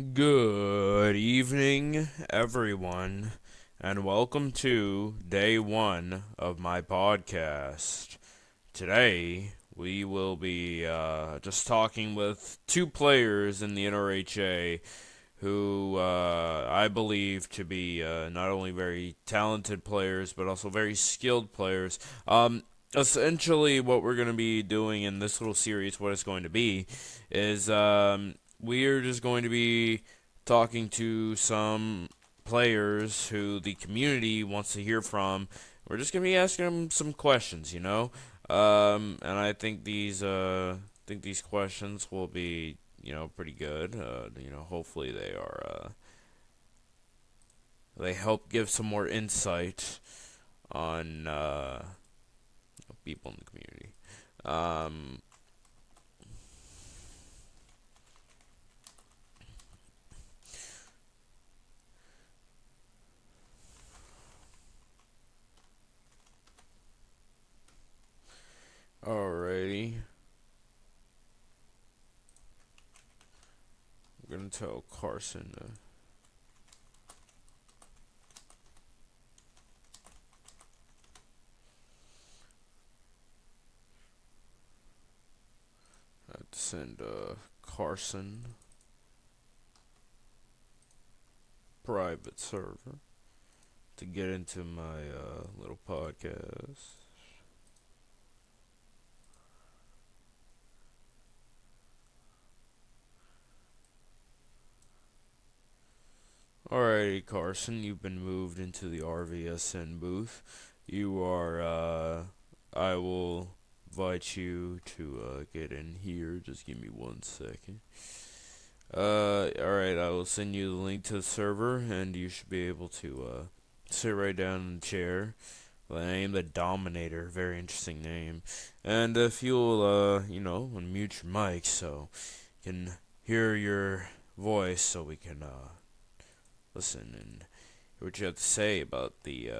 Good evening, everyone, and welcome to day one of my podcast. Today, we will be just talking with two players in the NRHA who I believe to be not only very talented players, but also very skilled players. Essentially, what we're going to be doing in this little series, what it's going to be, is we're just going to be talking to some players who the community wants to hear from. We're just going to be asking them some questions, and I think these questions will be pretty good. Hopefully they help give some more insight on people in the community. Um, Alrighty, I'm gonna tell Carson to send Carson private server to get into my little podcast. Alrighty, Carson, you've been moved into the RVSN booth. You are, I will invite you to get in here. Just give me 1 second. Alright, I will send you the link to the server, and you should be able to sit right down in the chair. The name, the Dominator, very interesting name. And if you'll, unmute your mic so you can hear your voice, so we can listen and hear what you have to say about the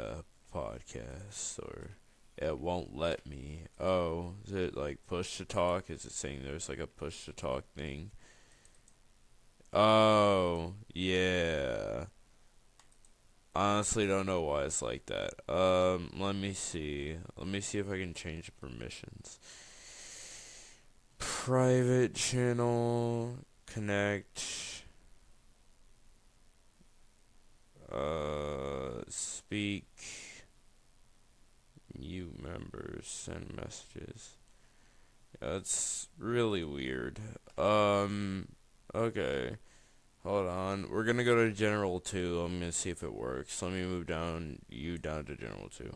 podcast. Or it won't let me. Oh, is it like push to talk? Is it saying there's like a push to talk thing? Oh, yeah. Honestly, don't know why it's like that. Let me see. Let me see if I can change the permissions. Private channel, connect, speak, mute members, send messages. That's really weird. Okay. Hold on. We're gonna go to General 2. I'm gonna see if it works. Let me move you down to General 2.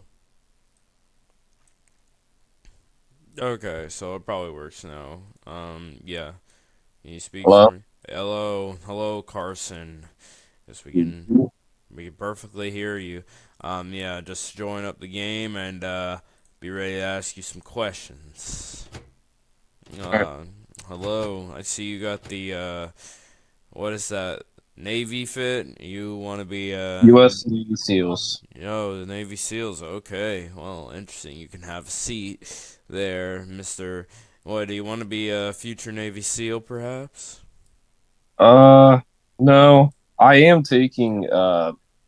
Okay, so it probably works now. Yeah. Can you speak Hello. for me? Hello, Carson. Yes, we can perfectly hear you. Yeah, just join up the game and be ready to ask you some questions. Alright. Uh, Hello. I see you got the what is that? Navy fit? You want to be U.S. Navy SEALs. the Navy SEALs. Okay. Well, interesting. You can have a seat there, Mr. What, do you want to be a future Navy SEAL perhaps? Uh, no, I am taking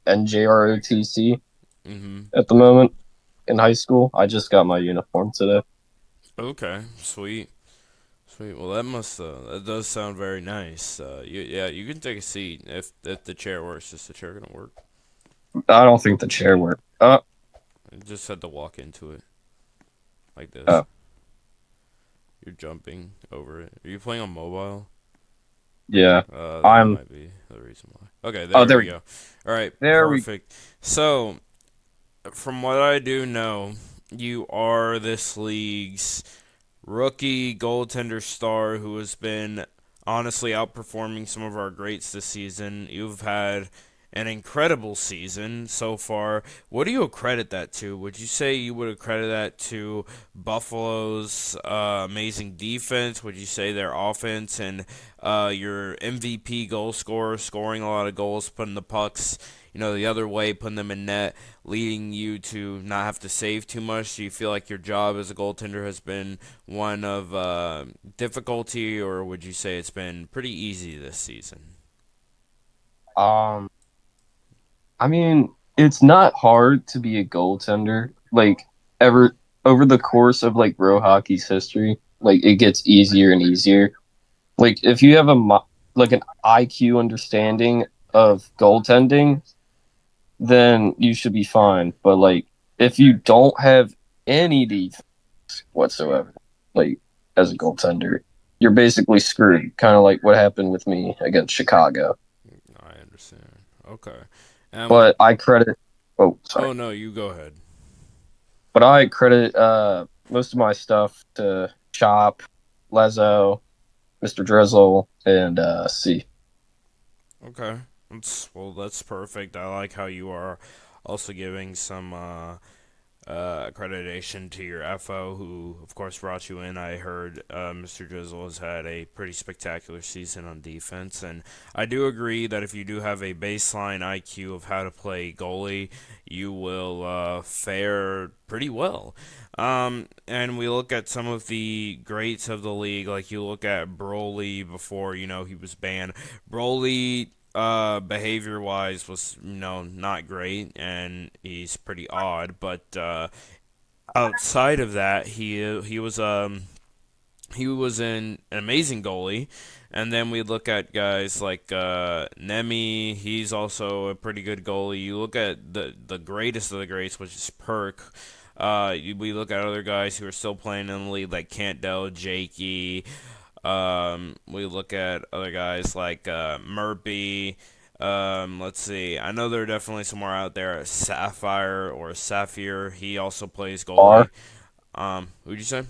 NJROTC Mhm. at the moment in high school. I just got my uniform today. Okay. Sweet. Sweet. Well, that does sound very nice. Yeah, you can take a seat if the chair works. Is the chair gonna work? I don't think the chair worked. You just had to walk into it like this. Oh, You're jumping over it. Are you playing on mobile? yeah. That I'm. might be the reason why. Okay, Oh, there there we we go. go. All right, There we. perfect. So, from what I do know, you are this league's rookie goaltender star who has been honestly outperforming some of our greats this season. You've had an incredible season so far. What do you accredit that to? Would you say you would accredit that to Buffalo's amazing defense? Would you say their offense and your MVP goal scorer scoring a lot of goals, putting the pucks, the other way, putting them in net, leading you to not have to save too much? Do you feel like your job as a goaltender has been one of difficulty, or would you say it's been pretty easy this season? Um, I mean, it's not hard to be a goaltender. Like ever over the course of like pro hockey's history, like it gets easier and easier. Like if you have like an IQ understanding of goaltending, then you should be fine. But like if you don't have any defense whatsoever, like as a goaltender, you're basically screwed. Kind of like what happened with me against Chicago. I understand. Okay. Um. But I credit. Oh, sorry. Oh no, you go ahead. But I credit most of my stuff to Chop, Lezo, Mr. Drizzle, and C. Okay. That's perfect. I like how you are also giving some accreditation to your FO, who of course brought you in. I heard Mr. Drizzle has had a pretty spectacular season on defense, and I do agree that if you do have a baseline IQ of how to play goalie, you will fare pretty well. And we look at some of the greats of the league, like you look at Broly before he was banned. Broly behavior wise was not great, and he's pretty odd, but outside of that he was an amazing goalie. And then we look at guys like Nemi. He's also a pretty good goalie. You look at the greatest of the greats, which is Perk. We look at other guys who are still playing in the league, like Cantdell, Jakey. We look at other guys like Murphy. Let's see. I know there are definitely somewhere out there, Sapphire or Sapphire. He also plays goalie. Flar, Who'd you say?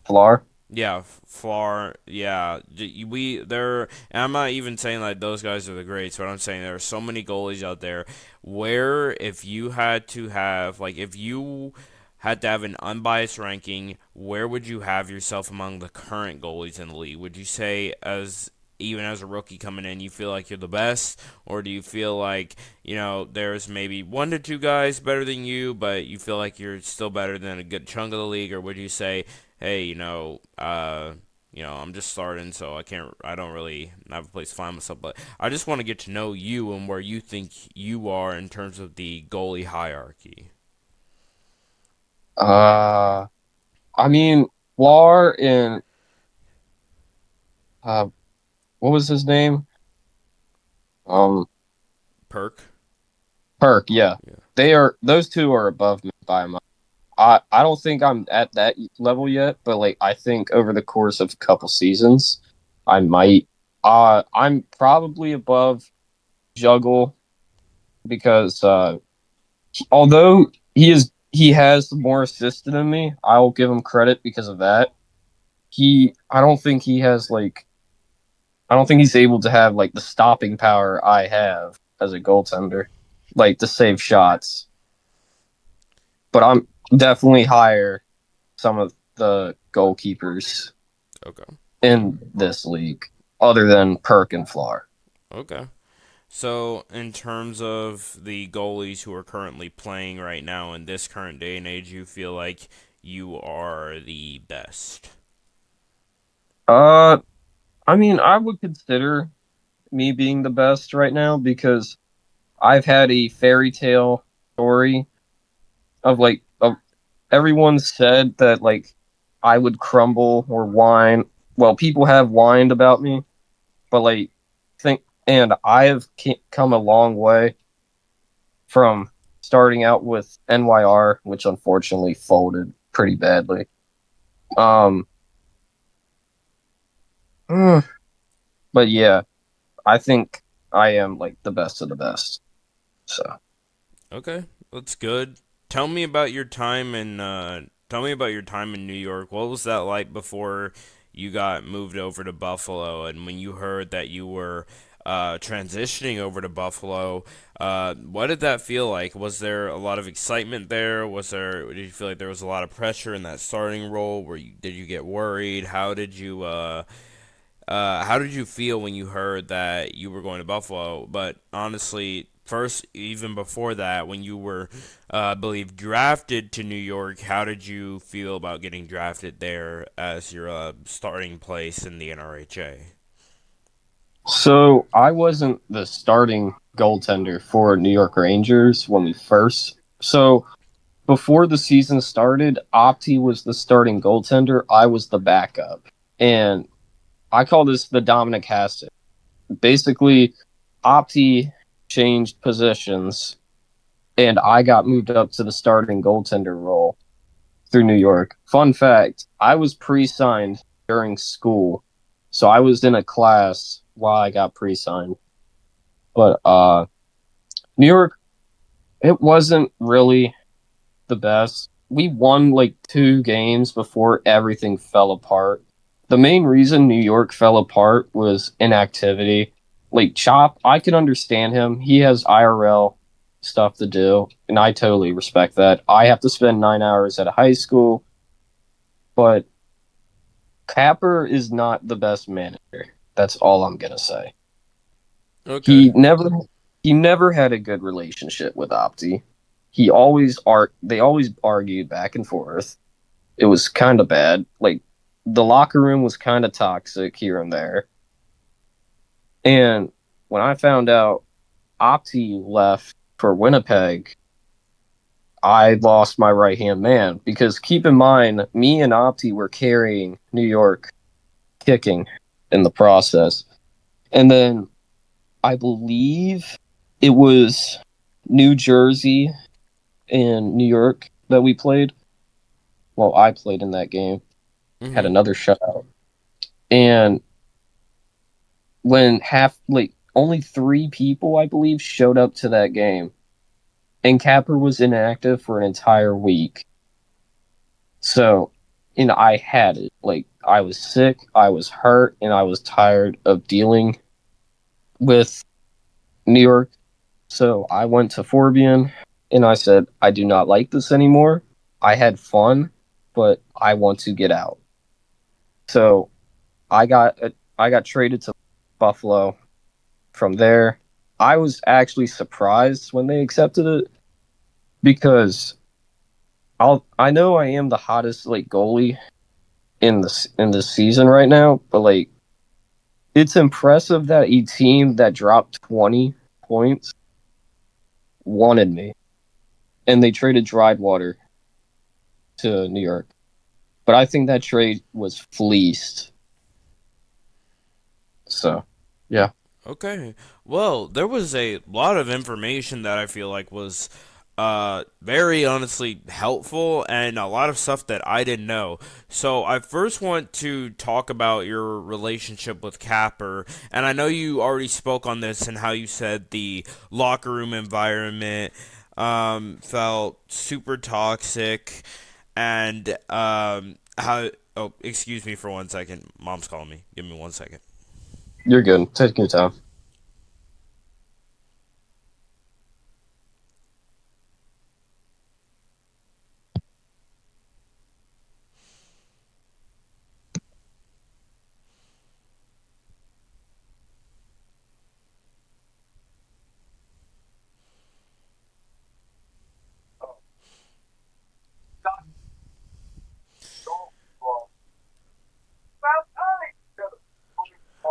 Flar. Yeah, Flar. Yeah, we there. And I'm not even saying like those guys are the greats, but I'm saying there are so many goalies out there where if you had to have like if you had to have an unbiased ranking, where would you have yourself among the current goalies in the league? Would you say as even as a rookie coming in, you feel like you're the best, or do you feel like there's maybe one to two guys better than you, but you feel like you're still better than a good chunk of the league, or would you say, hey, I'm just starting, so I don't really have a place to find myself, but I just want to get to know you and where you think you are in terms of the goalie hierarchy. Uh, I mean, Flar and uh, what was his name? Um, Perk? Perk. Yeah, Yeah. those two are above me by a mile. I don't think I'm at that level yet, but like I think over the course of a couple seasons, I might. I'm probably above Juggle because although he has more assists than me, I'll give him credit because of that. I don't think he has like I don't think he's able to have like the stopping power I have as a goaltender, like to save shots. But I'm definitely higher some of the goalkeepers Okay. in this league, other than Perk and Flar. Okay. So, in terms of the goalies who are currently playing right now in this current day and age, you feel like you are the best. Uh, I mean, I would consider me being the best right now because I've had a fairy tale story of everyone said that like I would crumble or whine. Well, people have whined about me, but like think and I have come a long way from starting out with NYR, which unfortunately folded pretty badly. Um, but yeah, I think I am like the best of the best. So, Okay, that's good. Tell me about your time in New York. What was that like before you got moved over to Buffalo, and when you heard that you were transitioning over to Buffalo? What did that feel like? Was there a lot of excitement there? Did you feel like there was a lot of pressure in that starting role? Did you get worried? How did you feel when you heard that you were going to Buffalo? But honestly, first, even before that, when you were, I believe, drafted to New York, how did you feel about getting drafted there as your starting place in the NRHA? So I wasn't the starting goaltender for New York Rangers when we first. So before the season started, Opti was the starting goaltender. I was the backup, and I call this the Dominic Hasek. Basically, Opti changed positions, and I got moved up to the starting goaltender role through New York. Fun fact: I was pre-signed during school, so I was in a class while I got pre-signed. But New York, it wasn't really the best. We won like 2 games before everything fell apart. The main reason New York fell apart was inactivity. Like Chop, I can understand him. He has IRL stuff to do, and I totally respect that. I have to spend 9 hours at a high school, but Capper is not the best manager. That's all I'm gonna say. Okay. He never he never had a good relationship with Opti. They always argued back and forth. It was kind of bad. Like the locker room was kind of toxic here and there. And when I found out Opti left for Winnipeg, I lost my right hand man because keep in mind, me and Opti were carrying New York kicking in the process. And then I believe it was New Jersey and New York that we played. Well, I played in that game, had Mm-hmm. another shutout. And when half like only 3 people, I believe, showed up to that game, and Capper was inactive for an entire week. So, I had it. Like I was sick, I was hurt, and I was tired of dealing with New York. So I went to Forbian and I said, I do not like this anymore. I had fun, but I want to get out. So I got traded to Buffalo. From there, I was actually surprised when they accepted it because I know I am the hottest like goalie in this season right now, but like it's impressive that a team that dropped 20 points wanted me and they traded Drywater to New York. But I think that trade was fleeced. So, yeah. Okay. Well, there was a lot of information that I feel like was very honestly helpful and a lot of stuff that I didn't know. So I first want to talk about your relationship with Capper, and I know you already spoke on this and how you said the locker room environment felt super toxic, and how. Oh, excuse me for 1 second. Mom's calling me. Give me 1 second. You're good. Take your time.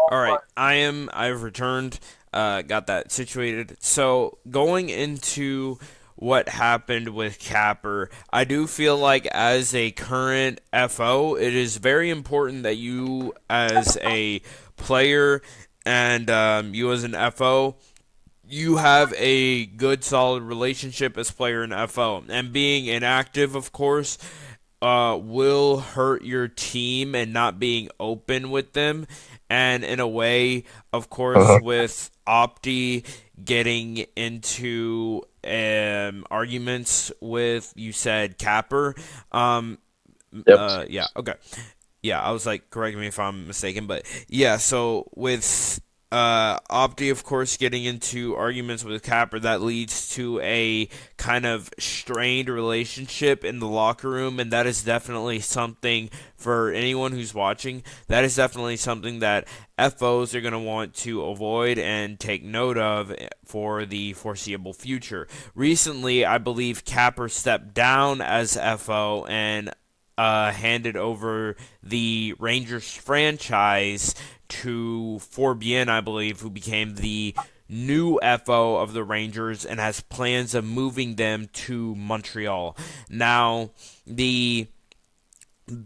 All right, I've returned. Got that situated. So going into what happened with Capper, I do feel like as a current FO, it is very important that you as a player and you as an FO, you have a good solid relationship as player and FO. And being inactive, of course, will hurt your team and not being open with them. And in a way, of course, Uh-huh. with Opti getting into arguments with, you said, Capper. Um, Yep. yeah, okay. Yeah, I was like, correct me if I'm mistaken, but yeah, so with Opti, of course, getting into arguments with Capper, that leads to a kind of strained relationship in the locker room, and that is definitely something for anyone who's watching. That is definitely something that FOs are going to want to avoid and take note of for the foreseeable future. Recently, I believe Capper stepped down as FO, and handed over the Rangers franchise to Forbien, I believe, who became the new FO of the Rangers and has plans of moving them to Montreal. Now, the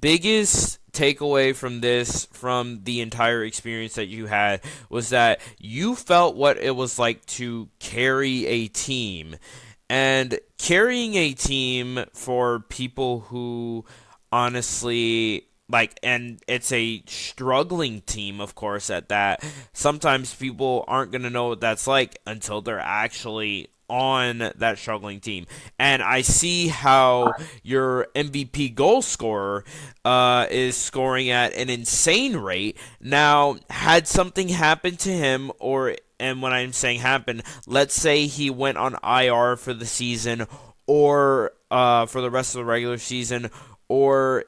biggest takeaway from this, from the entire experience that you had, was that you felt what it was like to carry a team. And carrying a team for people who honestly like, and it's a struggling team, of course, at that. Sometimes people aren't going to know what that's like until they're actually on that struggling team. And I see how your MVP goal scorer is scoring at an insane rate. Now, had something happened to him, or, and when I'm saying happen, let's say he went on IR for the season, or for the rest of the regular season, or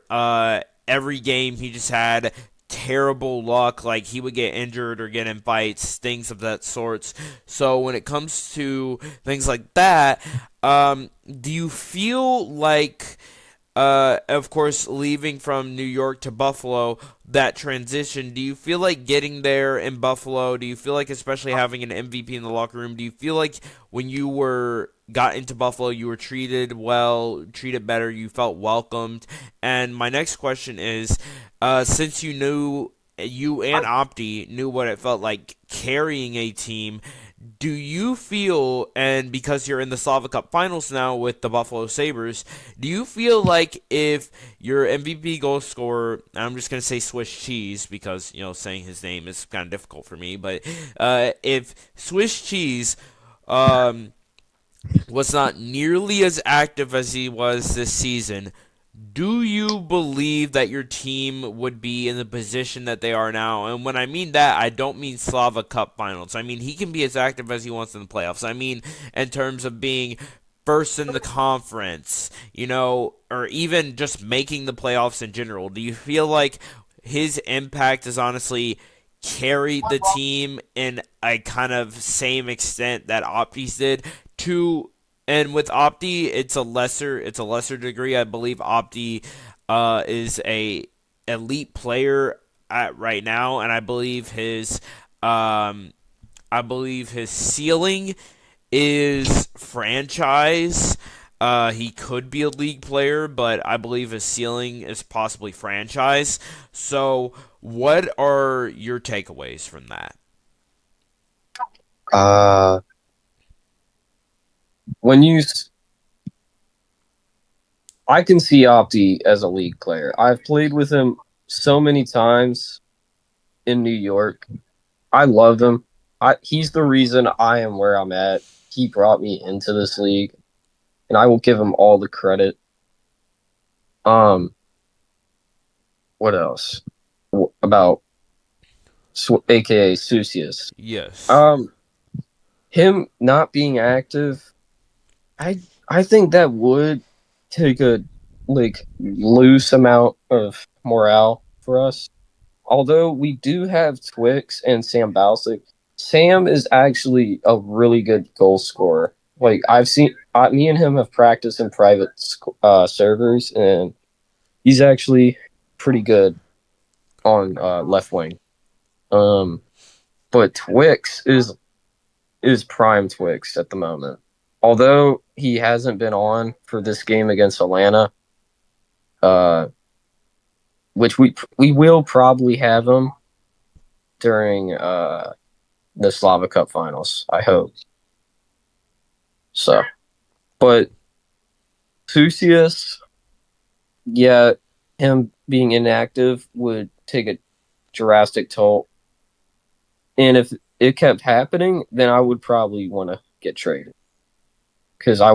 every game he just had terrible luck, like he would get injured or get in fights, things of that sorts. So when it comes to things like that, do you feel like, of course, leaving from New York to Buffalo, that transition, do you feel like getting there in Buffalo, do you feel like, especially having an MVP in the locker room, do you feel like when you got into Buffalo, you were treated well, treated better, you felt welcomed? And my next question is, since you and Opti knew what it felt like carrying a team, do you feel, and because you're in the Slava Cup finals now with the Buffalo Sabres, do you feel like if your MVP goal scorer, I'm just going to say Swiss Cheese because, saying his name is kind of difficult for me, but if Swiss Cheese was not nearly as active as he was this season, do you believe that your team would be in the position that they are now? And when I mean that, I don't mean Slava Cup finals. I mean, he can be as active as he wants in the playoffs. I mean, in terms of being first in the conference, or even just making the playoffs in general. Do you feel like his impact has honestly carried the team in a kind of same extent that Opti's did to, and with Opti, it's a lesser degree. I believe Opti is a elite player at right now, and I believe his ceiling is franchise. He could be a league player, but I believe his ceiling is possibly franchise. So, what are your takeaways from that? Uh, when you, I can see Opti as a league player. I've played with him so many times in New York. I love him. He's the reason I am where I'm at. He brought me into this league, and I will give him all the credit. Um, what else about AKA Susius? Yes. Um, him not being active, I think that would take a loose amount of morale for us. Although we do have Twix and Sam Balsick, Sam is actually a really good goal scorer. Like I've seen, me and him have practiced in private servers, and he's actually pretty good on left wing. Um, but Twix is prime Twix at the moment. Although he hasn't been on for this game against Atlanta, uh, which we will probably have him during the Slava Cup finals. I hope so. But Susius, yeah, him being inactive would take a drastic toll. And if it kept happening, then I would probably want to get traded because I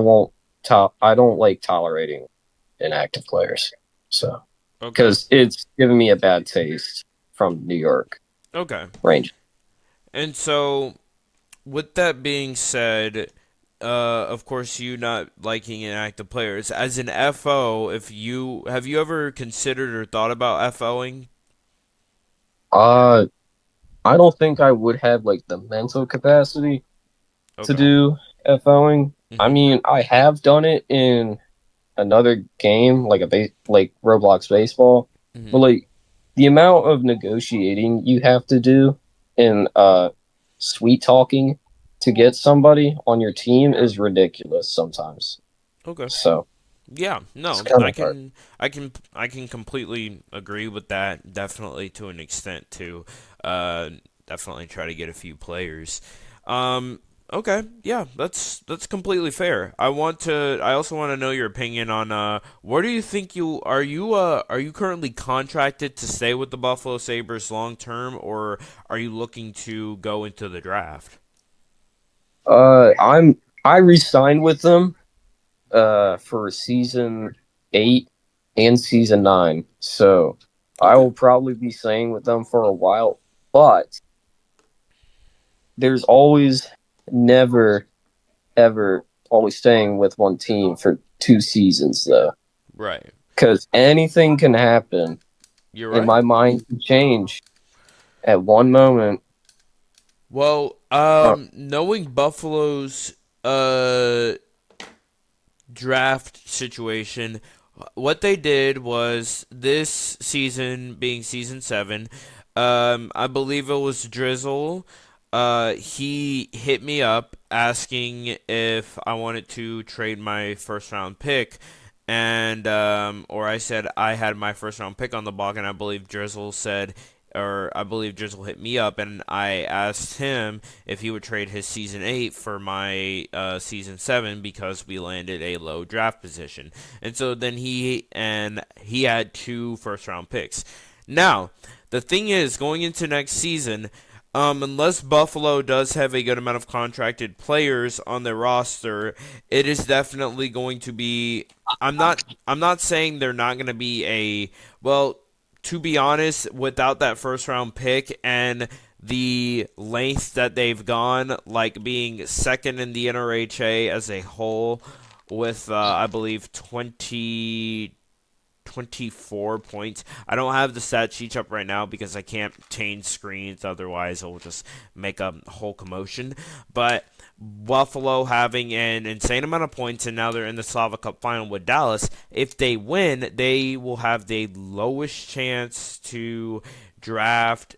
don't like tolerating inactive players. So Okay. because it's given me a bad taste from New York Okay. Rangers. And so, with that being said, of course, you not liking inactive players as an FO. If you have you ever considered or thought about FOing? Uh, I don't think I would have like the mental capacity to Okay. do FOing. I Mhm. mean, I have done it in another game like like Roblox baseball, but Hmm. like the amount of negotiating you have to do and sweet talking to get somebody on your team is ridiculous sometimes. Okay. So Yeah, it's no, kind I of hard. can, I can completely agree with that. Definitely to an extent too. Uh, Definitely try to get a few players. Um, okay, yeah, that's completely fair. I also want to know your opinion on where do you think are you currently contracted to stay with the Buffalo Sabres long term, or are you looking to go into the draft? I re-signed with them for season 8 and season 9. So I Okay. will probably be staying with them for a while, but there's always never ever always staying with one team for 2 seasons though. Right. Cuz anything can happen You're and right. my mind can change at one moment. Well, Uh, knowing Buffalo's uh draft situation, what they did was this season being season 7, I believe it was Drizzle. He hit me up asking if I wanted to trade my first round pick, and or I said I had my first round pick on the block, and I believe Drizzle said, or I believe Drizzle hit me up, and I asked him if he would trade his season 8 for my season 7 because we landed a low draft position. And so then he had 2 first round picks. Now, the thing is, going into next season, unless Buffalo does have a good amount of contracted players on their roster, it is definitely going to be. I'm not saying they're not going to be a well. To be honest, without that first round pick and the length that they've gone, like being second in the NRHA as a whole, with I believe 24 points. I don't have the stat sheet up right now because I can't change screens, otherwise it'll just make a whole commotion. But Buffalo having an insane amount of points, and now they're in the Slava Cup final with Dallas. If they win, they will have the lowest chance to draft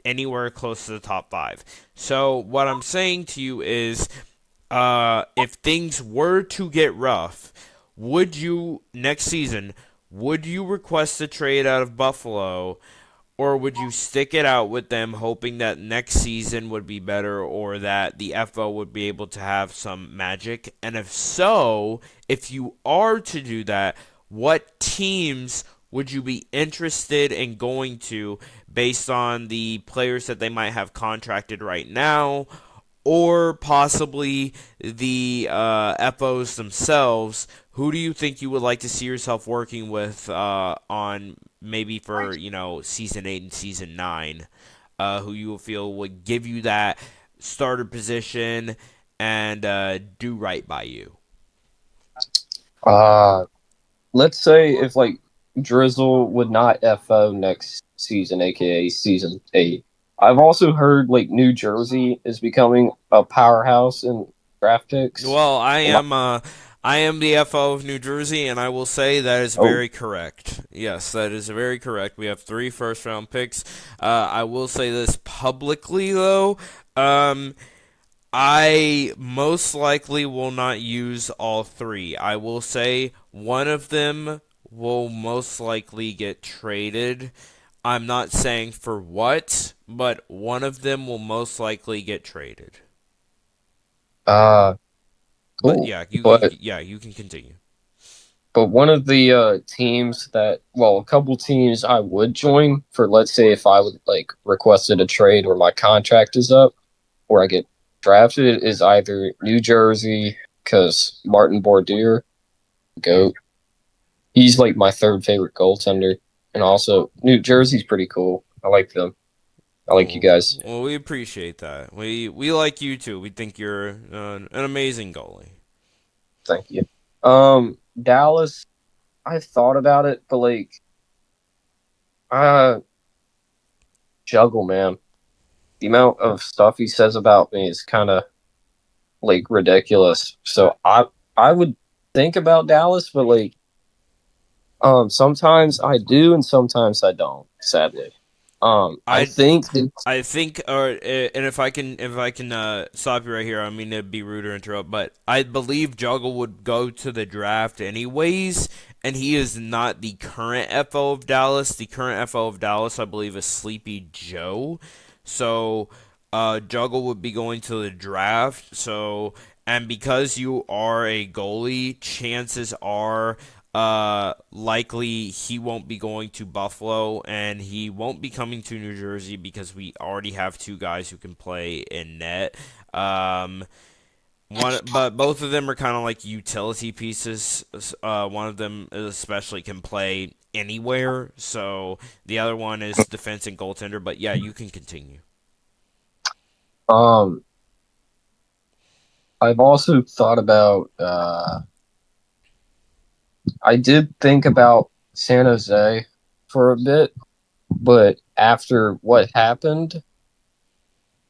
anywhere close to the top 5. So what I'm saying to you is, if things were to get rough, would you next season? Would you request a trade out of Buffalo, or would you stick it out with them, hoping that next season would be better, or that the FO would be able to have some magic? And if so, if you are to do that, what teams would you be interested in going to based on the players that they might have contracted right now, or possibly the FOs themselves? Who do you think you would like to see yourself working with on maybe for season 8 and season 9? Who you feel would give you that starter position and do right by you? uh let's say if like Drizzle would not FO next season, aka season 8. I've also heard like New Jersey is becoming a powerhouse in draft picks. Well, Am I- I am the FO of New Jersey, and I will say that is Oh, very correct. Yes, that is very correct. We have 3 first round picks. I will say this publicly though. Um, I most likely will not use all 3. I will say one of them will most likely get traded. I'm not saying for what, but one of them will most likely get traded. uh, But cool. yeah, But you can continue. one of the teams that, well, a couple teams I would join for, let's say, if I would like requested a trade or my contract is up or I get drafted, is either New Jersey because Martin Bordier, GOAT. He's like my third favorite goaltender, and also New Jersey's pretty cool. I like them. I like you Oh, guys. well, we appreciate that. We like you too. We think you're an amazing goalie. Thank you. Dallas. I thought about it, but like, uh, juggle, man. The amount of stuff he says about me is kind of like ridiculous. So I would think about Dallas, but like sometimes I do and sometimes I don't, sadly. I I think that, I think, and if I can stop you right here, I mean to be rude or interrupt, but I believe Juggle would go to the draft anyways, and he is not the current FO of Dallas. The current FO of Dallas, I believe, is Sleepy Joe. So, Juggle would be going to the draft. So, and because you are a goalie, chances are likely he won't be going to Buffalo and he won't be coming to New Jersey because we already have two guys who can play in net. Um, but both of them are kind of like utility pieces. One of them especially can play anywhere. So the other one is defense and goaltender. But yeah, you can continue. um I've also thought about I did think about San Jose for a bit, but after what happened,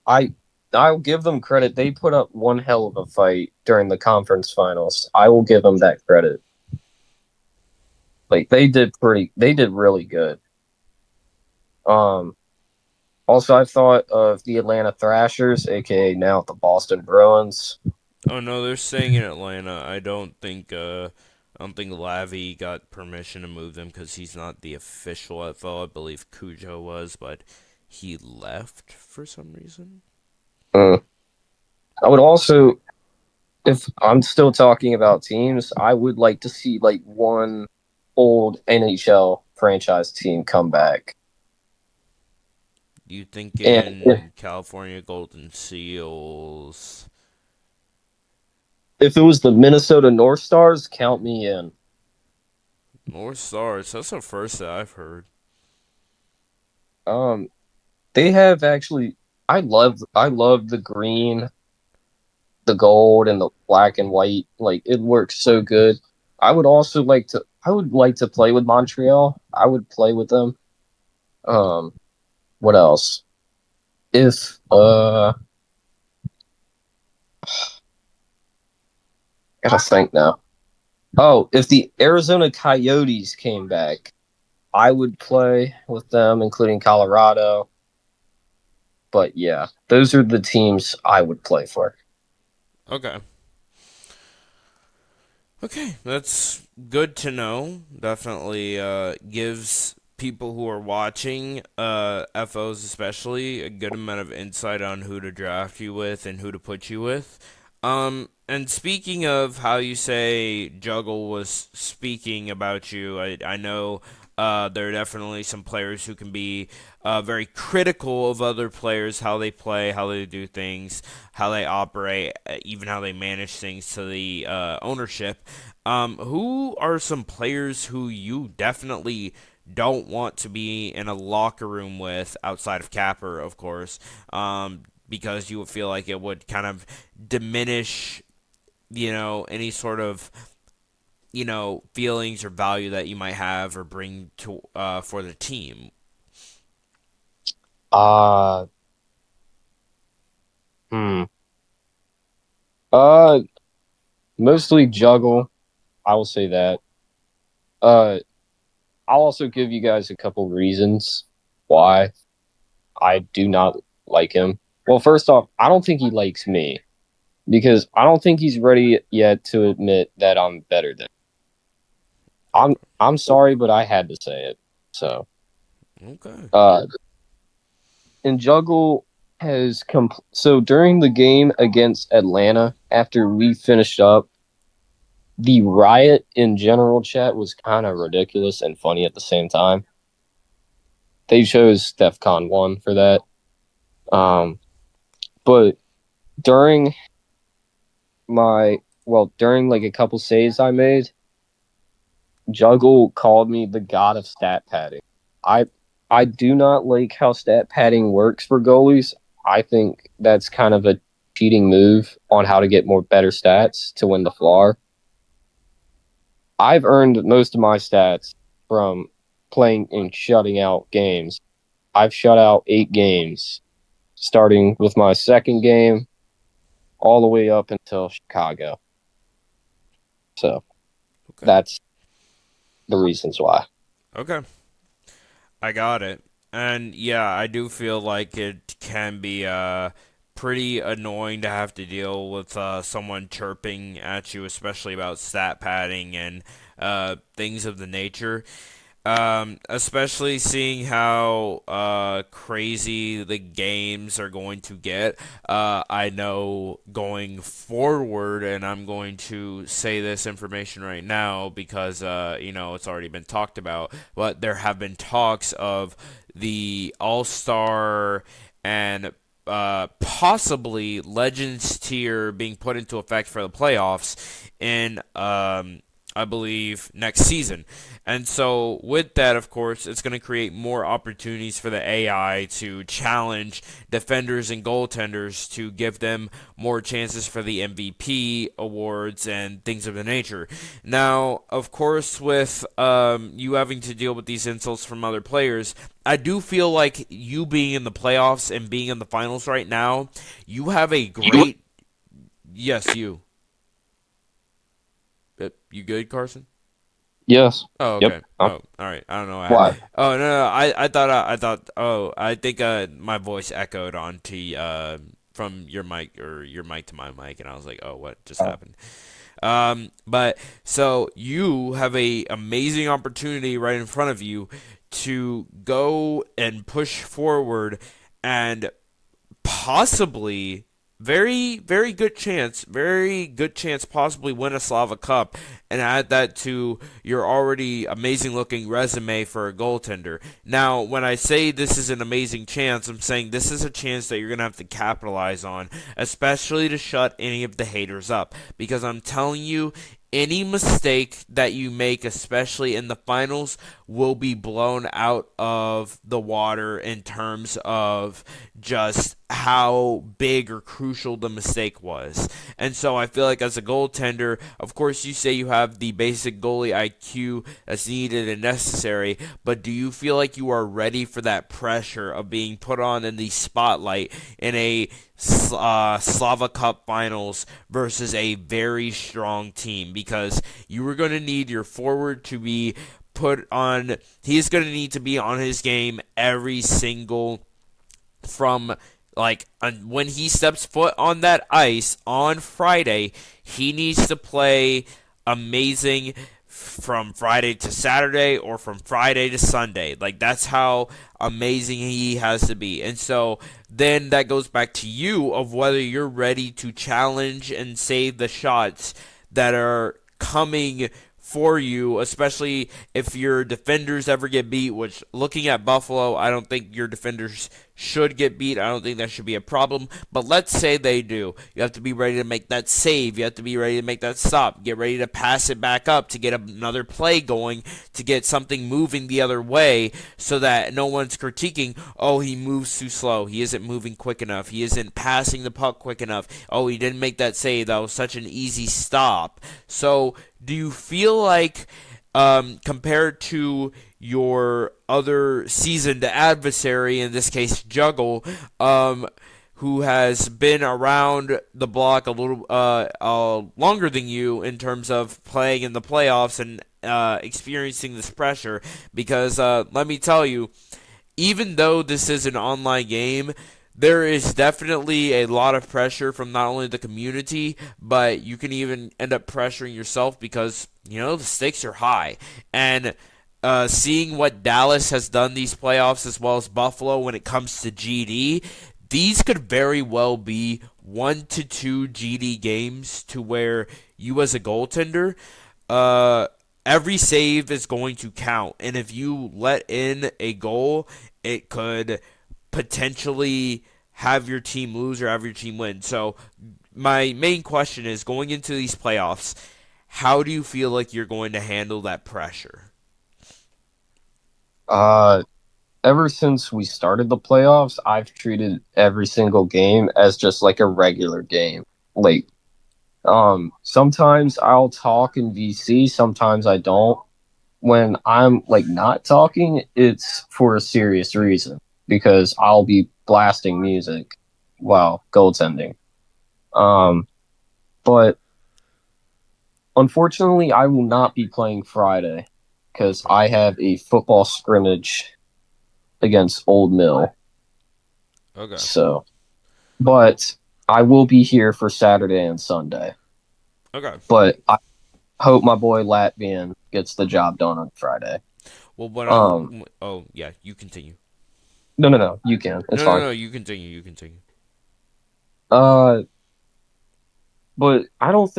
I I'll give them credit. They put up one hell of a fight during the conference finals. I will give them that credit. Like they did really good. Um Also I thought of the Atlanta Thrashers, aka now the Boston Bruins. Oh no, they're staying in Atlanta. I don't think Lavi got permission to move them because he's not the official FO. I believe Cujo was, but he left for some reason. Mm. I would also, if I'm still talking about teams, I would like to see like one old NHL franchise team come back. You And thinking California Golden Seals? if it was the Minnesota North Stars, count me in. North Stars? That's the first that I've heard. Um, they have actually. I love the green, the gold, and the black and white. Like it works so good. I would also like to. I would like to play with Montreal. I would play with them. Um, what else? If gotta think now. Oh, if the Arizona Coyotes came back, I would play with them, including Colorado. But yeah, those are the teams I would play for. Okay. Okay, that's good to know. Definitely gives people who are watching, FOs especially, a good amount of insight on who to draft you with and who to put you with. And speaking of how you say Juggle was speaking about you, I know there are definitely some players who can be very critical of other players, how they play, how they do things, how they operate, even how they manage things to the ownership. Who are some players who you definitely don't want to be in a locker room with outside of Capper, of course, because you would feel like it would kind of diminish, any sort of, feelings or value that you might have or bring to for the team. Uh hmm. Uh Mostly juggle. I will say that. Uh I'll also give you guys a couple reasons why I do not like him. Well, first off, I don't think he likes me because I don't think he's ready yet to admit that I'm better than. I'm sorry, but I had to say it. So, Okay. uh and Juggle has so during the game against Atlanta after we finished up, the riot in general chat was kind of ridiculous and funny at the same time. They chose DEFCON 1 for that. Um but during during like a couple saves I made, Juggle called me the god of stat padding. I I do not like how stat padding works for goalies. I think that's kind of a cheating move on how to get more better stats to win the floor. I've earned most of my stats from playing and shutting out games. I've shut out 8 games, starting with my second game all the way up until Chicago. So. Okay. That's the reasons why. Okay. I got it. And yeah, I do feel like it can be pretty annoying to have to deal with someone chirping at you, especially about stat padding and things of the nature. Especially seeing how crazy the games are going to get. I know going forward, and I'm going to say this information right now because it's already been talked about. But there have been talks of the All Star and possibly Legends tier being put into effect for the playoffs in I believe next season. And so, with that, of course, it's going to create more opportunities for the AI to challenge defenders and goaltenders to give them more chances for the MVP awards and things of the nature. Now, of course, with you having to deal with these insults from other players, I do feel like you being in the playoffs and being in the finals right now, you have a great. Yes, you. You good, Carson? Yes. Oh, Yep. okay. Oh, all right. I don't know. Why? Oh no, no. I thought. Oh, I think my voice echoed onto from your mic or your mic to my mic, and I was like, oh, what just happened? But so you have a amazing opportunity right in front of you to go and push forward and possibly very good chance possibly win a Slava Cup and add that to your already amazing looking resume for a goaltender. Now, when I say this is an amazing chance, I'm saying this is a chance that you're going to have to capitalize on, especially to shut any of the haters up, because I'm telling you, any mistake that you make, especially in the finals, will be blown out of the water in terms of just how big or crucial the mistake was. And so I feel like as a goaltender, of course, you say you have the basic goalie IQ that's needed and necessary, but do you feel like you are ready for that pressure of being put on in the spotlight in a Slava Cup finals versus a very strong team? Because you are going to need your forward to be put on, he's going to need to be on his game every single from like when he steps foot on that ice on Friday, he needs to play amazing from Friday to Saturday or from Friday to Sunday. Like that's how amazing he has to be. And so then that goes back to you of whether you're ready to challenge and save the shots that are coming for you, especially if your defenders ever get beat, which looking at Buffalo, I don't think your defenders should get beat. I don't think that should be a problem. But let's say they do. You have to be ready to make that save. You have to be ready to make that stop. Get ready to pass it back up to get another play going, to get something moving the other way so that no one's critiquing, oh, he moves too slow. He isn't moving quick enough. He isn't passing the puck quick enough. Oh, he didn't make that save. That was such an easy stop. So do you feel like, compared to your other seasoned adversary, in this case Juggle, who has been around the block a little longer than you in terms of playing in the playoffs and experiencing this pressure? Because let me tell you, even though this is an online game, there is definitely a lot of pressure from not only the community, but you can even end up pressuring yourself because, the stakes are high. And seeing what Dallas has done these playoffs as well as Buffalo when it comes to GD, these could very well be 1 to 2 GD games to where you as a goaltender, every save is going to count. And if you let in a goal, it could potentially have your team lose or have your team win. So my main question is, going into these playoffs, how do you feel like you're going to handle that pressure? Uh, Ever since we started the playoffs, I've treated every single game as just like a regular game. Like, sometimes I'll talk in VC, sometimes I don't. When I'm like not talking, it's for a serious reason because I'll be blasting music while goaltending. Um, but Unfortunately, I will not be playing Friday because Okay. I have a football scrimmage against Old Mill. Okay. So, but I will be here for Saturday and Sunday. Okay. But I hope my boy Latvian gets the job done on Friday. Well, what I Um, oh yeah, you continue. no, no, no, you can. It's No, no, fine. no, you continue. You continue. Uh, but I don't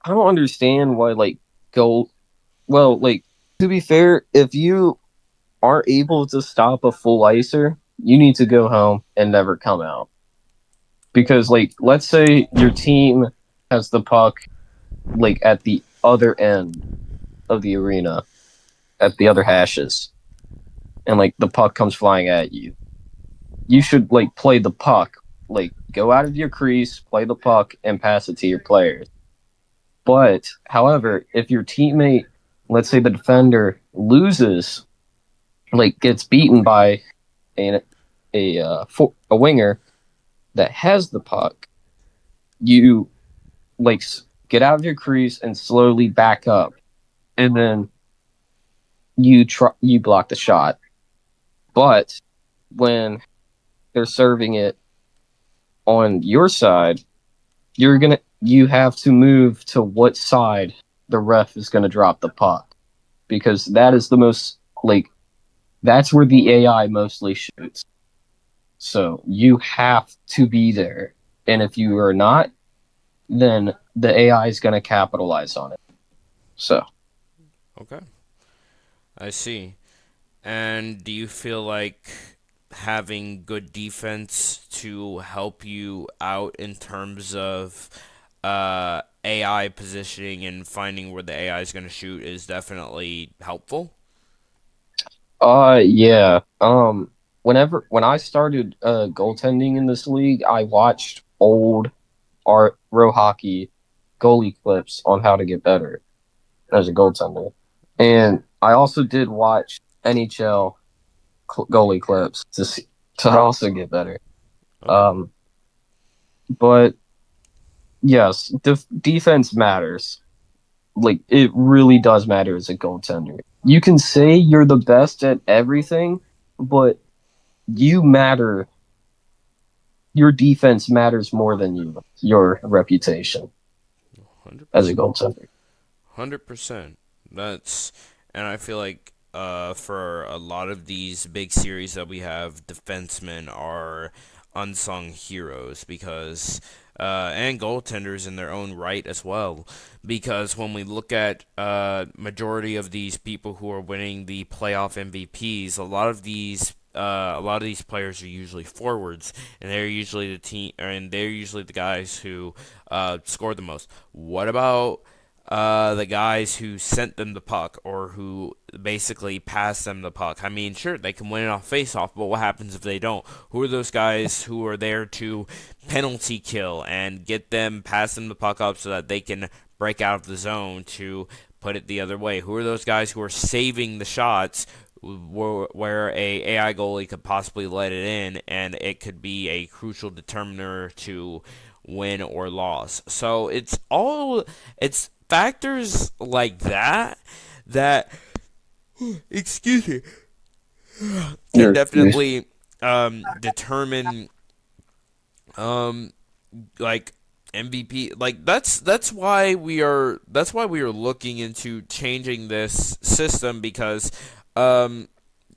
understand why go well, to be fair, if you aren't able to stop a full icer, you need to go home and never come out. Because let's say your team has the puck at the other end of the arena, at the other hashes, and the puck comes flying at you. You should play the puck. Go out of your crease, play the puck, and pass it to your players. But however, if your teammate, let's say the defender, loses, gets beaten by a winger that has the puck, you like get out of your crease and slowly back up, and then you block the shot. But when they're serving it on your side, you have to move to what side the ref is gonna drop the puck, because that is the most that's where the AI mostly shoots. So you have to be there. And if you are not, then the AI is going to capitalize on it. So, Okay. I see. And do you feel like having good defense to help you out in terms of AI positioning and finding where the AI is going to shoot is definitely helpful? yeah. When I started goaltending in this league, I watched old art row hockey goalie clips on how to get better as a goaltender. And I also did watch NHL goalie clips to also get better. Okay. Um, but yes, defense matters. It really does matter as a goaltender. You can say you're the best at everything, but you matter. Your defense matters more than your reputation as a 100%. goaltender. 100%. That's, and I feel like for a lot of these big series that we have, defensemen are unsung heroes because and goaltenders in their own right as well. Because when we look at majority of these people who are winning the playoff MVPs, a lot of these players are usually forwards, and they're usually the guys who score the most. What about the guys who sent them the puck or who basically passed them the puck? I mean, sure, they can win it off face-off, but what happens if they don't? Who are those guys who are there to penalty kill and get them, pass them the puck up so that they can break out of the zone to put it the other way? Who are those guys who are saving the shots where a AI goalie could possibly let it in and it could be a crucial determiner to win or loss? So it's factors like that excuse me can Your definitely determine um like MVP. Like that's why we are looking into changing this system, because um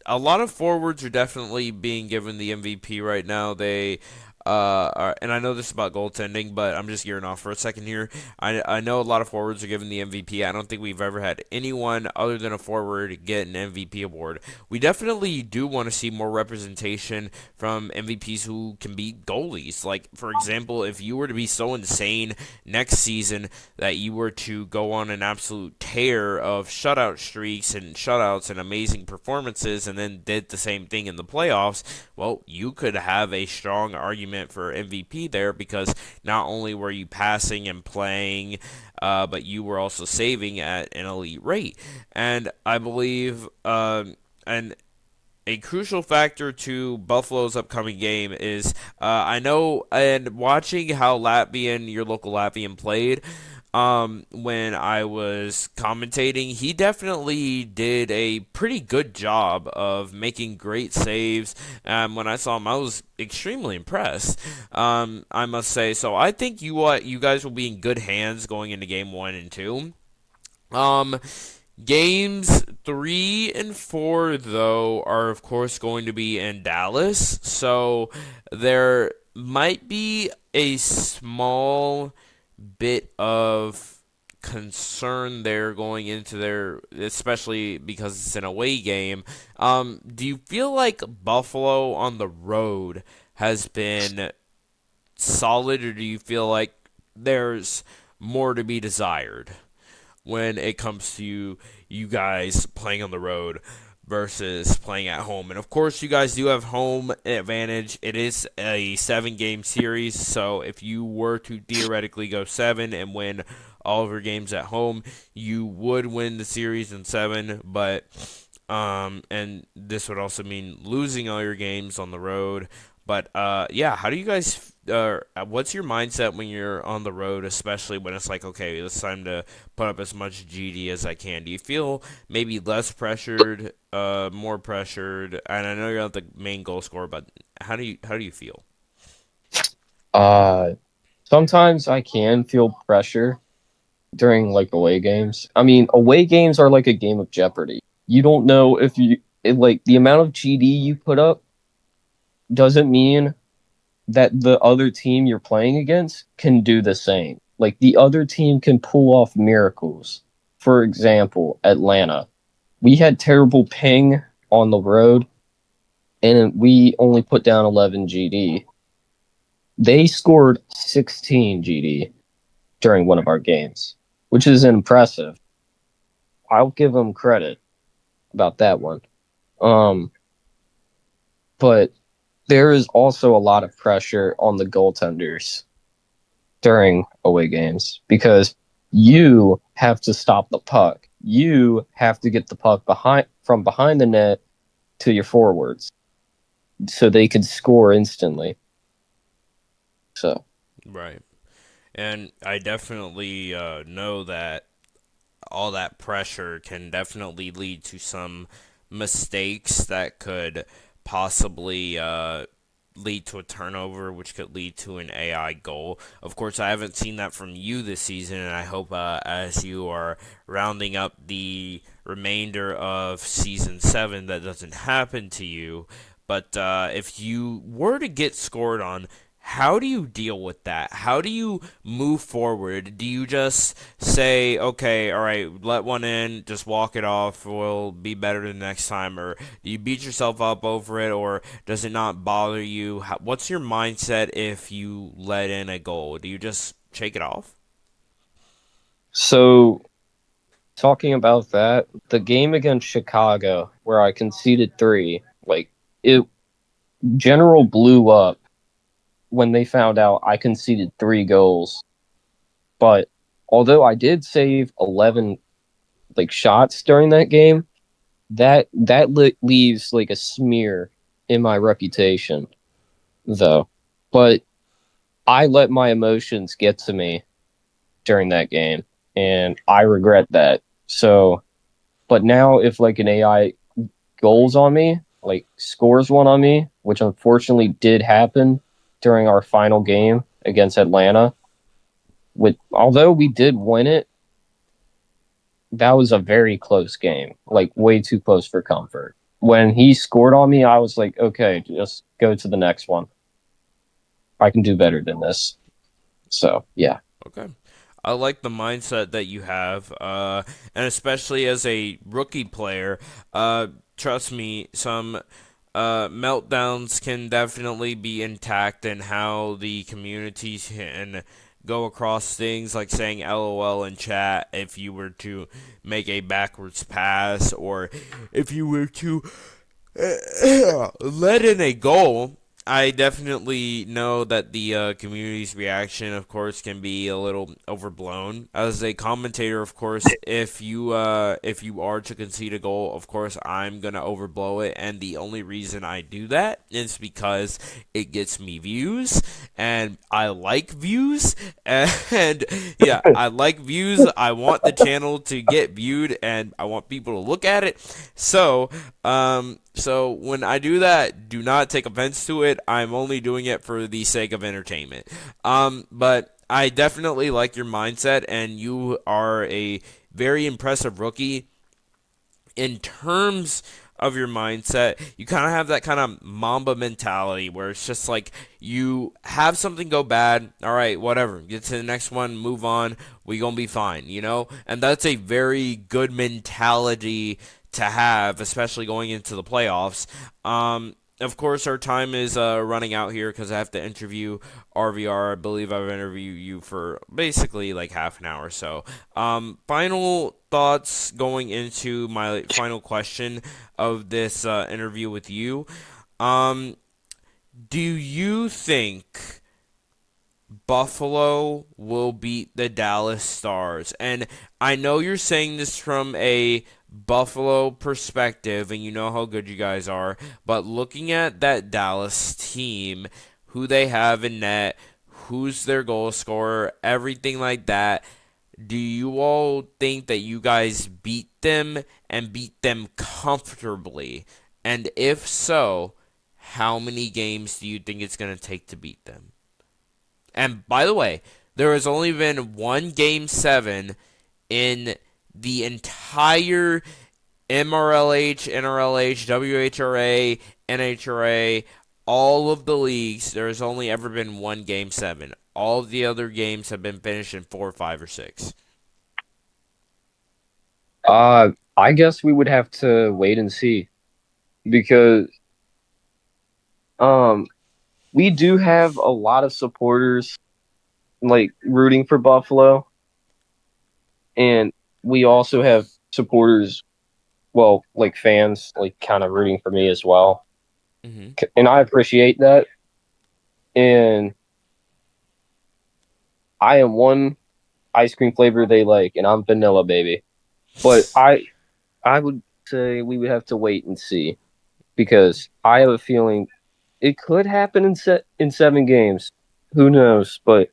a lot of forwards are definitely being given the MVP right now. They and I know this about goaltending, but I'm just gearing off for a second here. I know a lot of forwards are given the MVP. I don't think we've ever had anyone other than a forward get an MVP award. We definitely do want to see more representation from MVPs who can be goalies. Like, for example, if you were to be so insane next season that you were to go on an absolute tear of shutout streaks and shutouts and amazing performances and then did the same thing in the playoffs, well, you could have a strong argument for MVP there, because not only were you passing and playing, but you were also saving at an elite rate. And I believe, and a crucial factor to Buffalo's upcoming game is I know, and watching how your local Latvian played, when I was commentating, he definitely did a pretty good job of making great saves. When I saw him, I was extremely impressed. I must say. So I think you guys will be in good hands going into game 1 and 2. Um, Games 3 and 4, though, are of course going to be in Dallas, so there might be a small bit of concern there going into there, especially because it's an away game. Do you feel like Buffalo on the road has been solid, or do you feel like there's more to be desired when it comes to you guys playing on the road versus playing at home? And of course, you guys do have home advantage. It is a 7-game series, so if you were to theoretically go 7 and win all of your games at home, you would win the series in 7. But and this would also mean losing all your games on the road. But yeah, how do you guys? What's your mindset when you're on the road, especially when it's like, okay, it's time to put up as much GD as I can? Do you feel maybe less pressured, more pressured? And I know you're not the main goal scorer, but how do you feel? Uh, Sometimes I can feel pressure during like away games. I mean, away games are like a game of Jeopardy. You don't know if like the amount of GD you put up doesn't mean that the other team you're playing against can do the same. Like the other team can pull off miracles. For example, Atlanta. We had terrible ping on the road and we only put down 11 GD. They scored 16 GD during one of our games, which is impressive. I'll give them credit about that one. Um, but there is also a lot of pressure on the goaltenders during away games because you have to stop the puck. You have to get the puck behind the net to your forwards so they could score instantly. So Right. And I definitely know that all that pressure can definitely lead to some mistakes that could possibly lead to a turnover, which could lead to an AI goal. Of course, I haven't seen that from you this season, and I hope as you are rounding up the remainder of Season 7 that doesn't happen to you. But if you were to get scored on, how do you deal with that? How do you move forward? Do you just say, okay, all right, let one in, just walk it off, we'll be better the next time? Or do you beat yourself up over it, or does it not bother you? What's your mindset if you let in a goal? Do you just shake it off? so talking about that, the game against Chicago where I conceded 3, like it general blew up when they found out I conceded 3 goals. But although I did save 11 like shots during that game, that leaves like a smear in my reputation though. But I let my emotions get to me during that game and I regret that. So, but now if like an AI goals on me, like scores one on me, which unfortunately did happen during our final game against Atlanta, with although we did win it, that was a very close game, like way too close for comfort. When he scored on me, I was like, okay, just go to the next one. I can do better than this. So, yeah. Okay. I like the mindset that you have, and especially as a rookie player, trust me, some meltdowns can definitely be intact, and how the community can go across things like saying LOL in chat if you were to make a backwards pass, or if you were to let in a goal. I definitely know that the community's reaction, of course, can be a little overblown. As a commentator, of course, if you are to concede a goal, of course, I'm gonna overblow it, and the only reason I do that is because it gets me views, and I like views, and yeah, I like views. I want the channel to get viewed, and I want people to look at it. So when I do that, do not take offense to it. I'm only doing it for the sake of entertainment. But I definitely like your mindset, and you are a very impressive rookie in terms of your mindset. You kind of have that kind of Mamba mentality where it's just like you have something go bad, all right, whatever, get to the next one, move on, we gonna be fine, you know. And that's a very good mentality to have, especially going into the playoffs. Of course, our time is running out here because I have to interview RVR. I believe I've interviewed you for basically like half an hour. So, final thoughts going into my final question of this interview with you. Um, do you think Buffalo will beat the Dallas Stars? And I know you're saying this from a Buffalo perspective, and you know how good you guys are, but looking at that Dallas team, who they have in net, who's their goal scorer, everything like that, do you all think that you guys beat them and beat them comfortably? And if so, how many games do you think it's going to take to beat them? And by the way, there has only been one game 7 in the entire MRLH, NRLH, WHRA, NHRA, all of the leagues. There has only ever been one game 7. All of the other games have been finished in 4, 5, or 6. I guess we would have to wait and see because um we do have a lot of supporters like rooting for Buffalo, and we also have supporters, well, like fans, like kind of rooting for me as well. Mm-hmm. And I appreciate that. And I am one ice cream flavor they like, and I'm vanilla, baby. But I would say we would have to wait and see because I have a feeling it could happen in 7 games. Who knows? But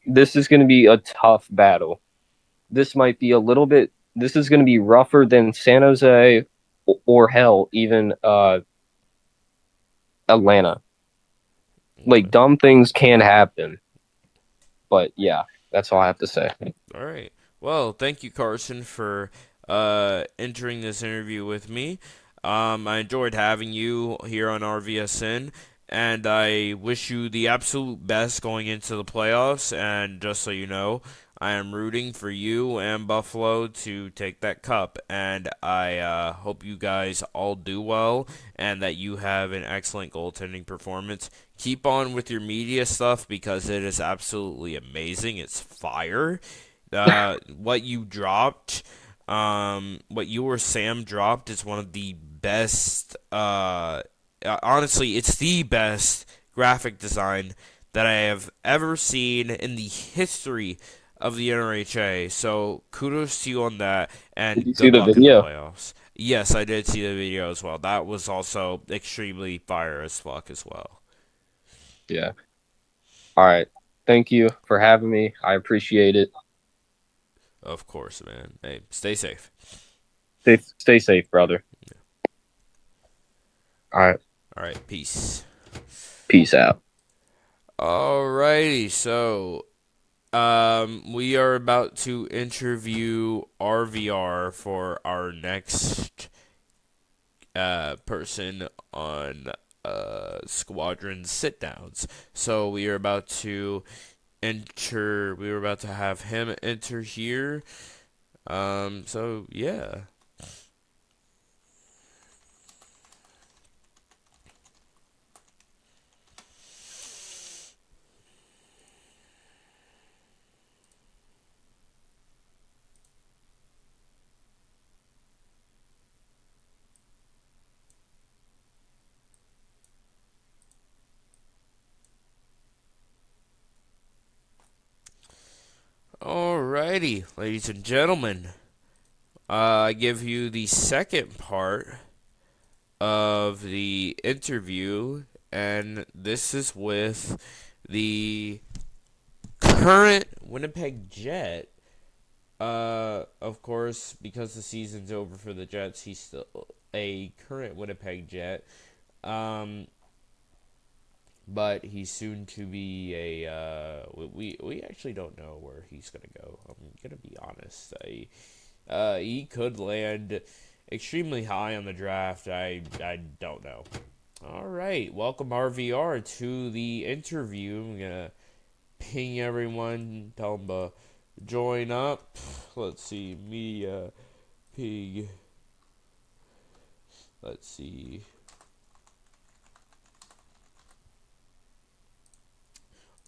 this is going to be a tough battle. This might be a little bit. This is going to be rougher than San Jose or hell, even Atlanta. Like Okay. dumb things can happen. But yeah, that's all I have to say. All right. Well, thank you, Carson, for entering this interview with me. I enjoyed having you here on RVSN, and I wish you the absolute best going into the playoffs. And just so you know, I am rooting for you and Buffalo to take that cup, and I hope you guys all do well and that you have an excellent goaltending performance. Keep on with your media stuff because it is absolutely amazing. It's fire. What you dropped, what you or Sam dropped is one of the best. Honestly, it's the best graphic design that I have ever seen in the history of the NRHA. So kudos to you on that, Did you and see good the luck in the video? playoffs. Yes, I did see the video as well. That was also extremely fire as fuck as well. Yeah. All right. Thank you for having me. I appreciate it. Of course, man. Hey, stay safe. Stay safe, brother. All right. All right, peace. Peace out. Alrighty, so we are about to interview RVR for our next person on squadron sit downs. So we are about to enter. We were about to have him enter here. So yeah. Alrighty, ladies and gentlemen, I give you the second part of the interview, and this is with the current Winnipeg Jet. Of course, because the season's over for the Jets, he's still a current Winnipeg Jet. But he's soon to be a. We actually don't know where he's gonna go. I'm gonna be honest. He could land extremely high on the draft. I don't know. All right, welcome RVR to the interview. I'm gonna ping everyone, tell them to join up. Let's see, media ping. Let's see.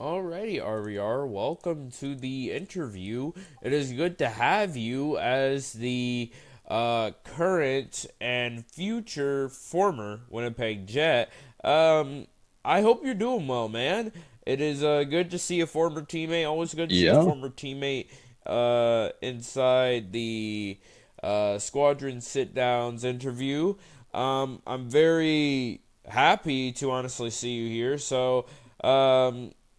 Alrighty, RVR, welcome to the interview. It is good to have you as the current and future former Winnipeg Jet. I hope you're doing well, man. It is good to see a former teammate. Always good to see a Yeah. former teammate inside the squadron sit-downs interview. I'm very happy to honestly see you here. So,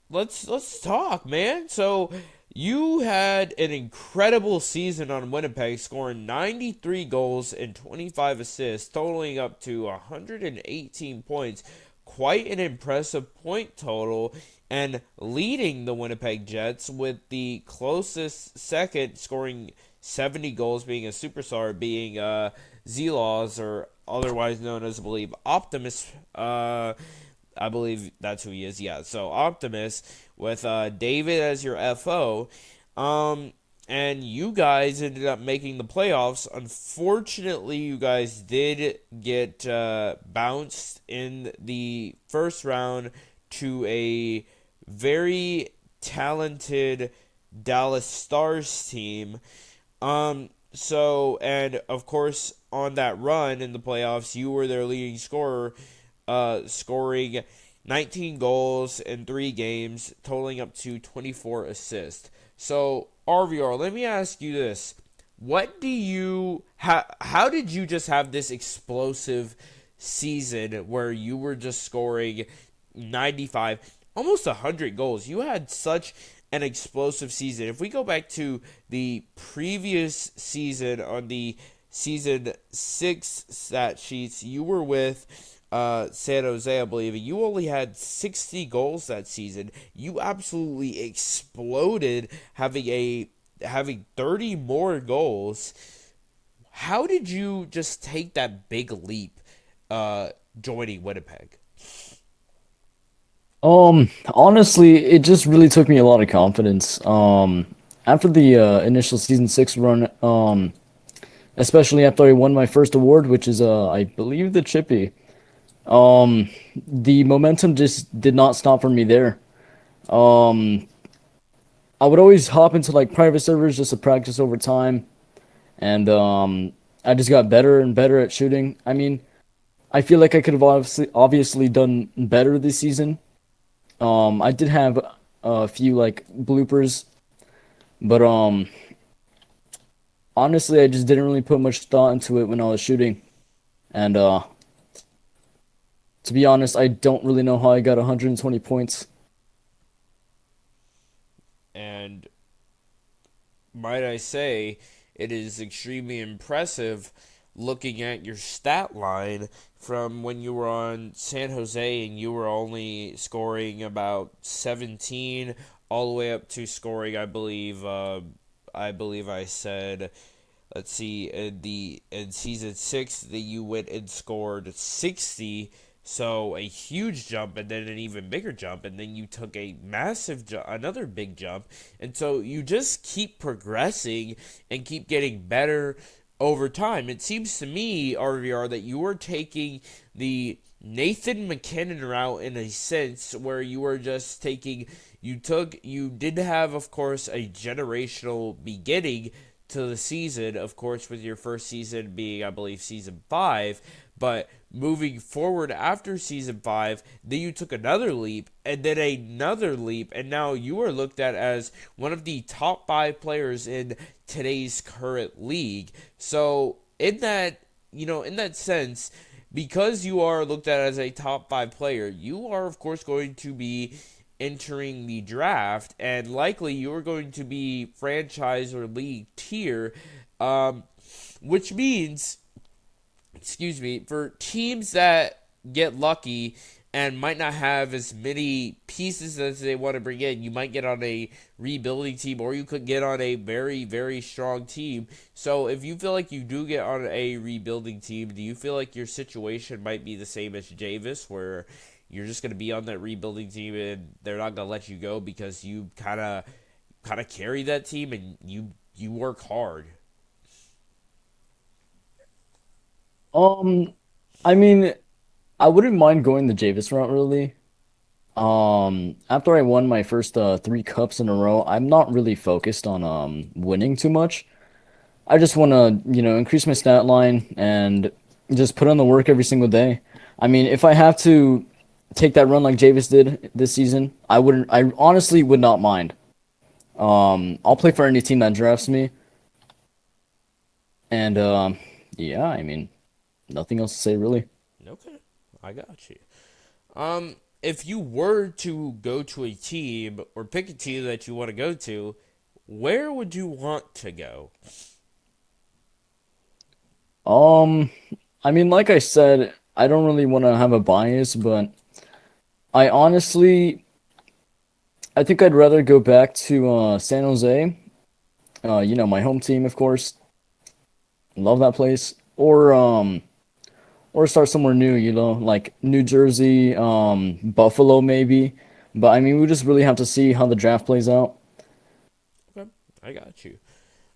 let's talk, man. So you had an incredible season on Winnipeg, scoring 93 goals and 25 assists, totaling up to 118 points. Quite an impressive point total, and leading the Winnipeg Jets with the closest second, scoring 70 goals, being a superstar, being Z-Laws, or otherwise known as, I believe, Optimus. I believe that's who he is. Yeah, so Optimus with David as your FO. And you guys ended up making the playoffs. Unfortunately, you guys did get bounced in the first round to a very talented Dallas Stars team. And of course, on that run in the playoffs, you were their leading scorer, scoring 19 goals in 3 games, totaling up to 24 assists. So, RVR, let me ask you this. How did you just have this explosive season where you were just scoring 95, almost 100 goals? You had such an explosive season. If we go back to the previous season on the season 6 stat sheets, you were with San Jose, I believe, and you only had 60 goals that season. You absolutely exploded, having 30 more goals. How did you just take that big leap joining Winnipeg? Honestly, it just really took me a lot of confidence. After the initial season 6 run, especially after I won my first award, which is I believe the Chippy. The momentum just did not stop for me there. Um, I would always hop into like private servers just to practice over time, and I just got better and better at shooting. I mean, I feel like I could have obviously done better this season. I did have a few like bloopers, but honestly, I just didn't really put much thought into it when I was shooting, and to be honest, I don't really know how I got 120 points. And might I say, it is extremely impressive looking at your stat line from when you were on San Jose and you were only scoring about 17 all the way up to scoring, I believe I said, let's see, in season 6 that you went and scored 60. So a huge jump, and then an even bigger jump, and then you took a massive jump, another big jump, and so you just keep progressing and keep getting better over time. It seems to me, RVR, that you are taking the Nathan McKinnon route in a sense, where you are just taking, you did have, of course, a generational beginning to the season, of course, with your first season being, I believe, season 5. But moving forward after season 5, then you took another leap and then another leap, and now you are looked at as one of the top 5 players in today's current league. So in that sense, because you are looked at as a top 5 player, you are of course going to be entering the draft, and likely you are going to be franchise or league tier, which means, excuse me, for teams that get lucky and might not have as many pieces as they want to bring in, you might get on a rebuilding team, or you could get on a very, very strong team. So if you feel like you do get on a rebuilding team, do you feel like your situation might be the same as Javis, where you're just going to be on that rebuilding team and they're not going to let you go because you kind of carry that team and you work hard? Um, I mean, I wouldn't mind going the Javis route really. After I won my first 3 cups in a row, I'm not really focused on winning too much. I just want to, increase my stat line and just put on the work every single day. I mean, if I have to take that run like Javis did this season, I wouldn't. I honestly would not mind. I'll play for any team that drafts me, and yeah, I mean, nothing else to say really. Okay, I got you. If you were to go to a team or pick a team that you want to go to, where would you want to go? Um, I mean, like I said, I don't really want to have a bias, but I honestly, I think I'd rather go back to San Jose. My home team, of course. Love that place. Or start somewhere new, like New Jersey, Buffalo maybe. But I mean, we just really have to see how the draft plays out. Okay, I got you.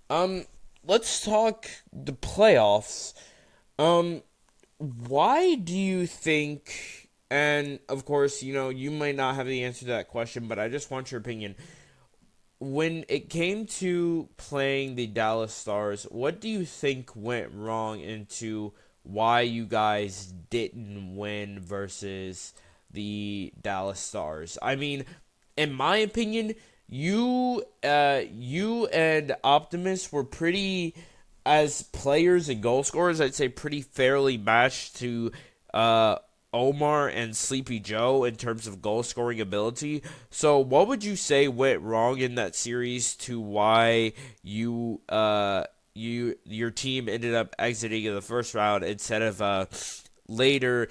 Um, let's talk the playoffs. Um, why do you think? And of course, you might not have the answer to that question, but I just want your opinion. When it came to playing the Dallas Stars, what do you think went wrong into why you guys didn't win versus the Dallas Stars? I mean, in my opinion, you and Optimus were pretty, as players and goal scorers, I'd say pretty fairly matched to uh Omar and Sleepy Joe in terms of goal scoring ability. So what would you say went wrong in that series to why your team ended up exiting in the first round instead of later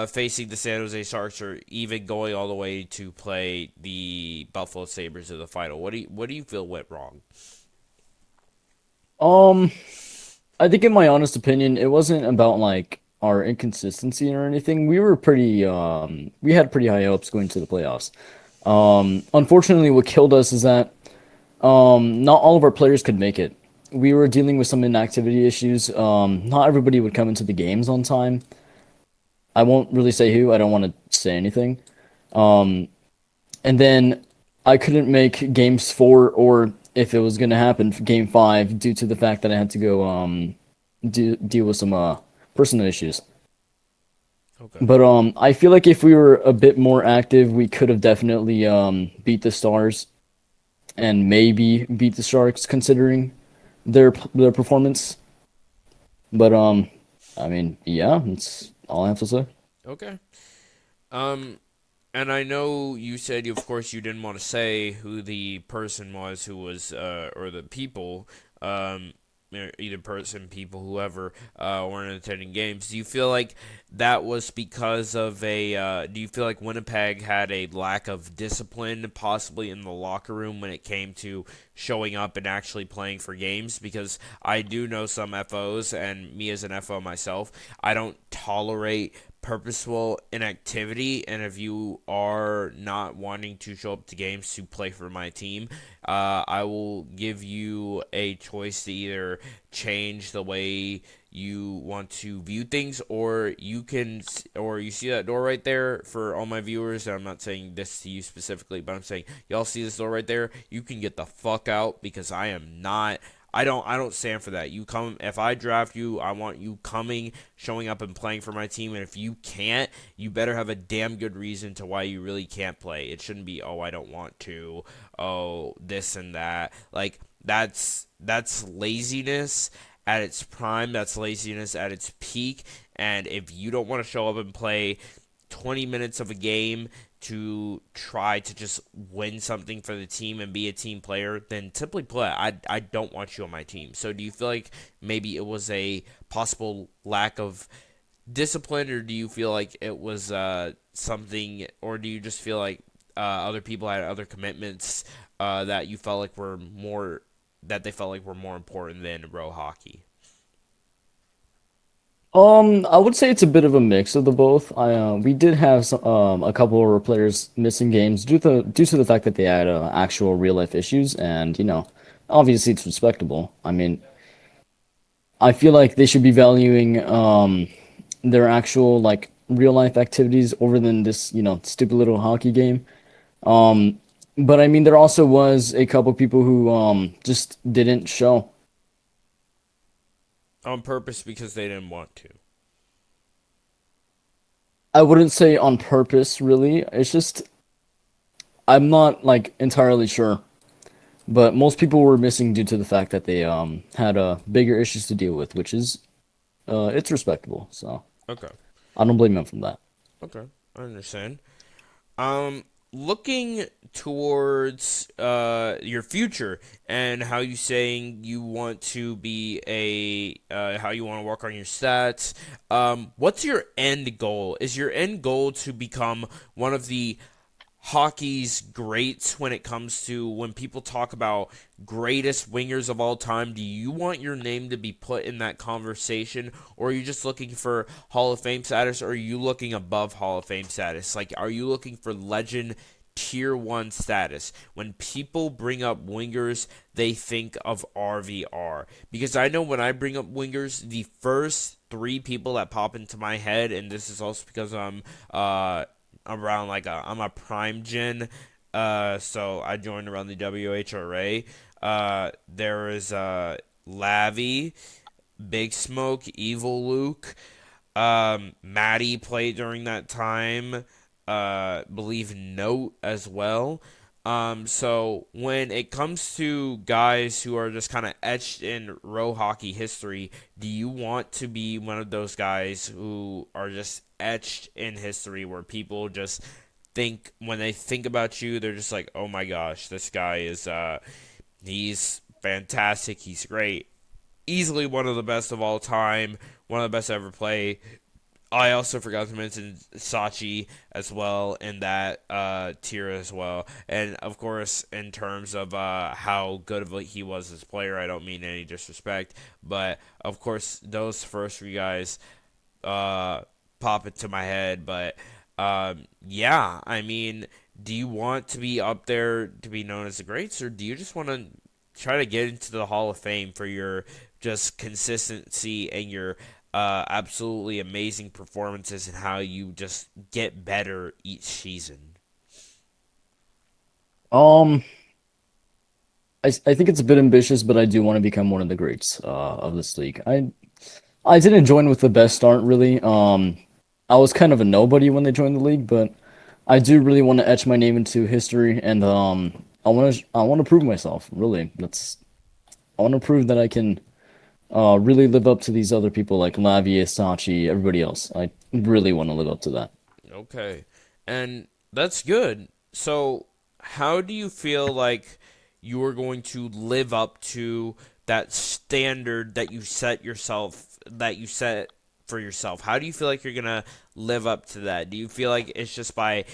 facing the San Jose Sharks, or even going all the way to play the Buffalo Sabres in the final? What do you feel went wrong? Um, I think in my honest opinion, it wasn't about like our inconsistency or anything. We had pretty high hopes going to the playoffs. Unfortunately, what killed us is that not all of our players could make it. We were dealing with some inactivity issues. Not everybody would come into the games on time. I won't really say who. I don't want to say anything. Um, and then I couldn't make games 4, or if it was going to happen, game 5, due to the fact that I had to go deal with some personal issues. Okay. But I feel like if we were a bit more active, we could have definitely beat the Stars and maybe beat the Sharks, considering their performance. But I mean, yeah, that's all I have to say. Okay. Um, and I know you said, of course, you didn't want to say who the person was who was, or the people, um, either person, people, whoever, weren't attending games. Do you feel like that was because of do you feel like Winnipeg had a lack of discipline, possibly in the locker room, when it came to showing up and actually playing for games? Because I do know some FOs, and me as an FO myself, I don't tolerate purposeful inactivity, and if you are not wanting to show up to games to play for my team, I will give you a choice to either change the way you want to view things, or you see that door right there. For all my viewers, and I'm not saying this to you specifically, but I'm saying, y'all see this door right there, you can get the fuck out, because I don't stand for that. You come if I draft you, I want you coming, showing up and playing for my team, and if you can't, you better have a damn good reason to why you really can't play. It shouldn't be, "Oh, I don't want to." "Oh, this and that." Like that's laziness at its prime. That's laziness at its peak. And if you don't want to show up and play 20 minutes of a game to try to just win something for the team and be a team player, then simply play. I don't want you on my team. So do you feel like maybe it was a possible lack of discipline, or do you feel like it was something, or do you just feel like other people had other commitments that you felt like were more that they felt like were more important than row hockey? I would say it's a bit of a mix of the both. We did have a couple of our players missing games due to the fact that they had actual real life issues, and obviously it's respectable. I mean, I feel like they should be valuing their actual like real life activities over than this stupid little hockey game. Um, but I mean, there also was a couple people who just didn't show. On purpose because they didn't want to. I wouldn't say on purpose, really. It's just I'm not like entirely sure, but most people were missing due to the fact that they had bigger issues to deal with, which is it's respectable. So Okay. I don't blame them from that. Okay. I understand. Looking towards your future and how you saying you want to be how you want to work on your stats. What's your end goal? Is your end goal to become one of the hockey's greats when it comes to when people talk about greatest wingers of all time? Do you want your name to be put in that conversation, or are you just looking for Hall of Fame status, or are you looking above Hall of Fame status? Like, are you looking for legend tier 1 status? When people bring up wingers, they think of RVR, because I know when I bring up wingers, the first 3 people that pop into my head, and this is also because I'm around I'm a prime gen, so I joined around the WHRA. There is Lavi, Big Smoke, Evil Luke, Maddie played during that time. Believe Note as well. So when it comes to guys who are just kind of etched in row hockey history, do you want to be one of those guys who are just etched in history where people just think when they think about you, they're just like, "Oh my gosh, this guy is he's fantastic, he's great, easily one of the best of all time, one of the best ever play." I also forgot to mention Sachi as well in that tier as well. And of course, in terms of how good of he was as a player, I don't mean any disrespect, but of course, those first 3 guys uh, pop into my head. But yeah, I mean, do you want to be up there to be known as the greats, or do you just want to try to get into the Hall of Fame for your just consistency and your absolutely amazing performances and how you just get better each season? Um, I think it's a bit ambitious, but I do want to become one of the greats of this league. I didn't join with the best start, really. I was kind of a nobody when they joined the league, but I do really want to etch my name into history, and I want to prove myself. Really, I want to prove that I can really live up to these other people like Lavi, Sachi, everybody else. I really want to live up to that. Okay. And that's good. So, how do you feel like you are going to live up to that standard that you set for yourself? How do you feel like you're going to live up to that? Do you feel like it's just by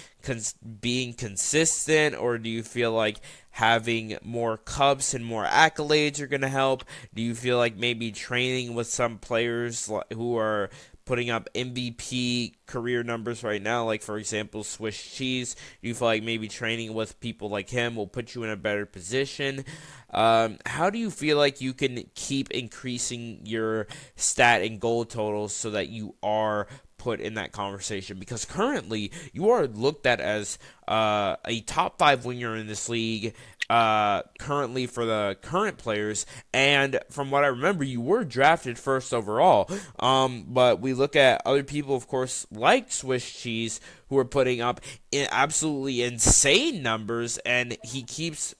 being consistent, or do you feel like having more cups and more accolades are going to help? Do you feel like maybe training with some players who are putting up MVP career numbers right now, like for example Swiss Cheese? Do you feel like maybe training with people like him will put you in a better position? How do you feel like you can keep increasing your stat and goal totals so that you are put in that conversation, because currently you are looked at as a top 5 winger in this league currently for the current players, and from what I remember, you were drafted first overall. But we look at other people, of course, like Swiss Cheese, who are putting up absolutely insane numbers, and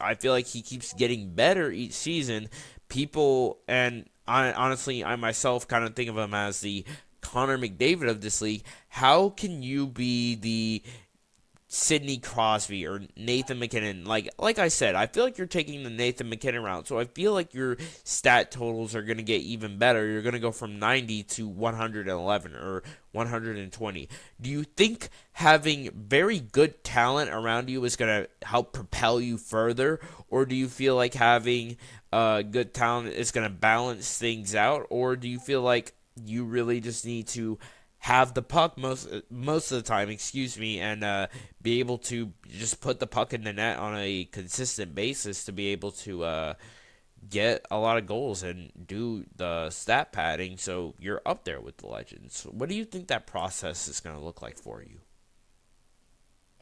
I feel like he keeps getting better each season. People, and I myself kind of think of him as the Connor McDavid of this league. How can you be the Sidney Crosby or Nathan McKinnon? Like I said, I feel like you're taking the Nathan McKinnon route, so I feel like your stat totals are going to get even better. You're going to go from 90 to 111 or 120. Do you think having very good talent around you is going to help propel you further, or do you feel like having good talent is going to balance things out, or do you feel like you really just need to have the puck most of the time, and be able to just put the puck in the net on a consistent basis to be able to get a lot of goals and do the stat padding so you're up there with the legends? What do you think that process is going to look like for you?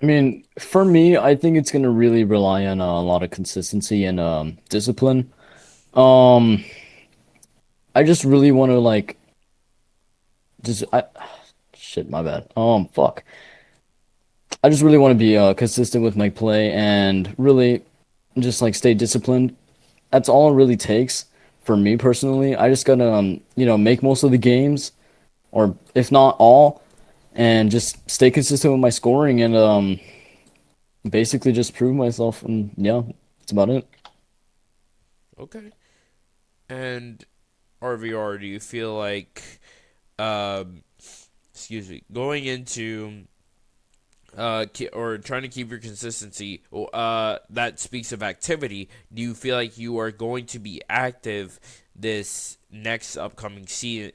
I mean, for me, I think it's gonna really rely on a lot of consistency and discipline. Um, I just really want to like just I shit, my bad. Fuck. I just really want to be consistent with my play and really just like stay disciplined. That's all it really takes for me personally. I just gotta make most of the games, or if not all, and just stay consistent with my scoring and basically just prove myself. And yeah, that's about it. Okay. And RVR, do you feel like, um, going into or trying to keep your consistency, that speaks of activity. Do you feel like you are going to be active this next upcoming season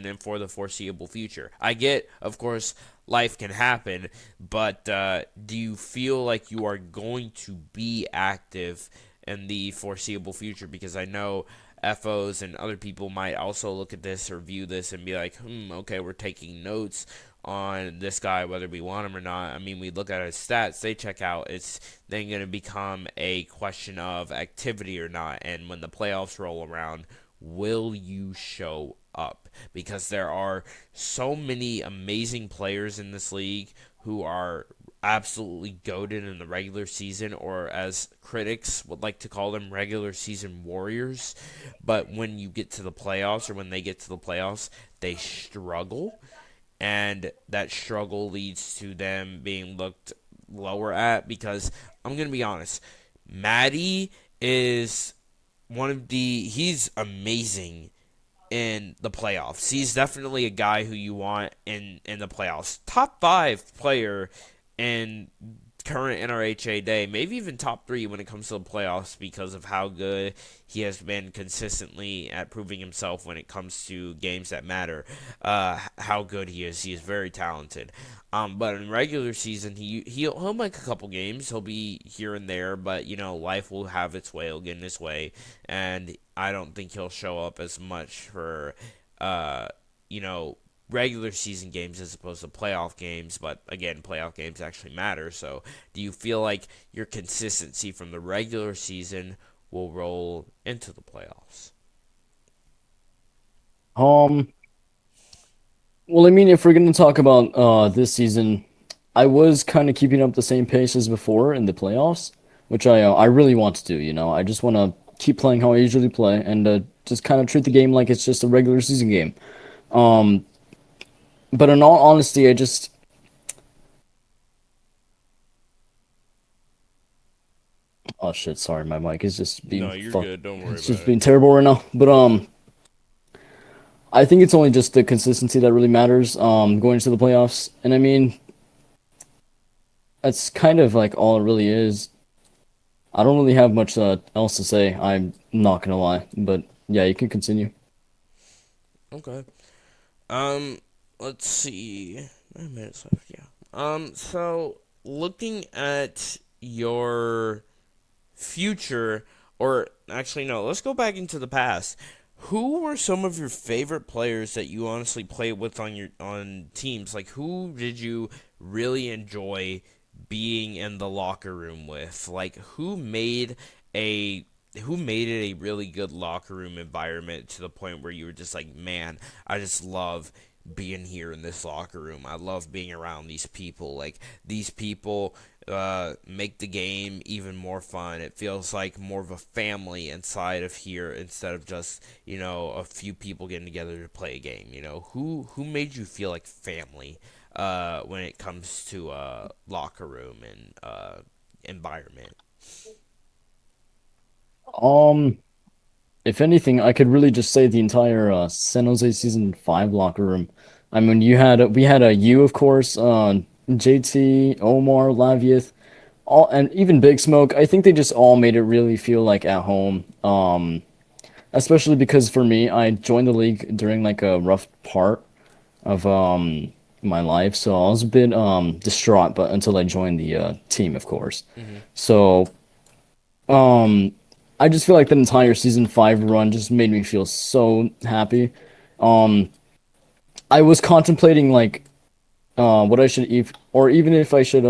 and for the foreseeable future? I get, of course, life can happen, but do you feel like you are going to be active in the foreseeable future? Because I know FOs and other people might also look at this or view this and be like, okay, we're taking notes on this guy, whether we want him or not. I mean, we look at his stats, they check out. It's then going to become a question of activity or not. And when the playoffs roll around, will you show up? Because there are so many amazing players in this league who are absolutely goated in the regular season, or as critics would like to call them, regular season warriors. But when you get to the playoffs, or when they get to the playoffs, they struggle, and that struggle leads to them being looked lower at. Because I'm going to be honest, Maddie is he's amazing in the playoffs. He's definitely a guy who you want in the playoffs. Top 5 player in current NRHA day, maybe even top 3 when it comes to the playoffs, because of how good he has been consistently at proving himself when it comes to games that matter. How good he is. He is very talented. But in regular season, he'll make a couple games. He'll be here and there, but life will have its way. He'll get in his way, and I don't think he'll show up as much for regular season games as opposed to playoff games. But again, playoff games actually matter. So do you feel like your consistency from the regular season will roll into the playoffs? Um, well, I mean, if we're gonna talk about this season, I was kind of keeping up the same pace as before in the playoffs, which I really want to do. I just want to keep playing how I usually play and just kind of treat the game like it's just a regular season game. Um, but in all honesty, I just oh shit, sorry, my mic is just being No, you're fuck. good. Don't worry It's about just it. being terrible right now. But I think it's only just the consistency that really matters. Going into the playoffs, and I mean, that's kind of like all it really is. I don't really have much else to say. I'm not gonna lie, but yeah, you can continue. Okay. Um, let's see. 9 minutes left. Yeah. So looking at your future, or actually no, let's go back into the past. Who were some of your favorite players that you honestly played with on your on teams? Like, who did you really enjoy being in the locker room with? Like, a who made it a really good locker room environment to the point where you were just like, man, I just love being here in this locker room. I love being around these people. Like, these people make the game even more fun. It feels like more of a family inside of here instead of just, a few people getting together to play a game. Who made you feel like family when it comes to locker room and environment? Um, if anything, I could really just say the entire San Jose season 5 locker room. I mean, we had a you, of course, JT, Omar, Lavieth, all, and even Big Smoke. I think they just all made it really feel like at home. Especially because for me, I joined the league during like a rough part of my life, so I was a bit distraught, but until I joined the team, of course. Hmm. So um, I just feel like the entire season 5 run just made me feel so happy. Um, I was contemplating like what I should or even if I should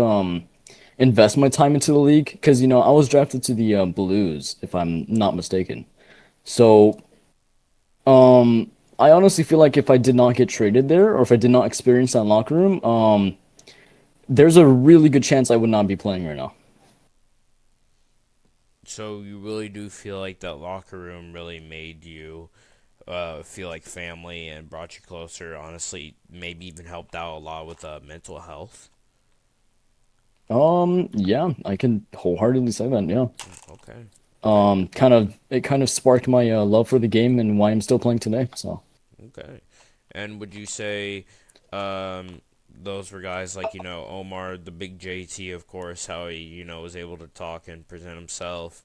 invest my time into the league because I was drafted to the Blues if I'm not mistaken. So I honestly feel like if I did not get traded there or if I did not experience that locker room, there's a really good chance I would not be playing right now. So you really do feel like that locker room really made you feel like family and brought you closer. Honestly, maybe even helped out a lot with mental health. Yeah, I can wholeheartedly say that. Yeah. Okay, great. It kind of sparked my love for the game and why I'm still playing today. So, Okay. And would you say those were guys like, Omar, the big JT, of course, how he, was able to talk and present himself.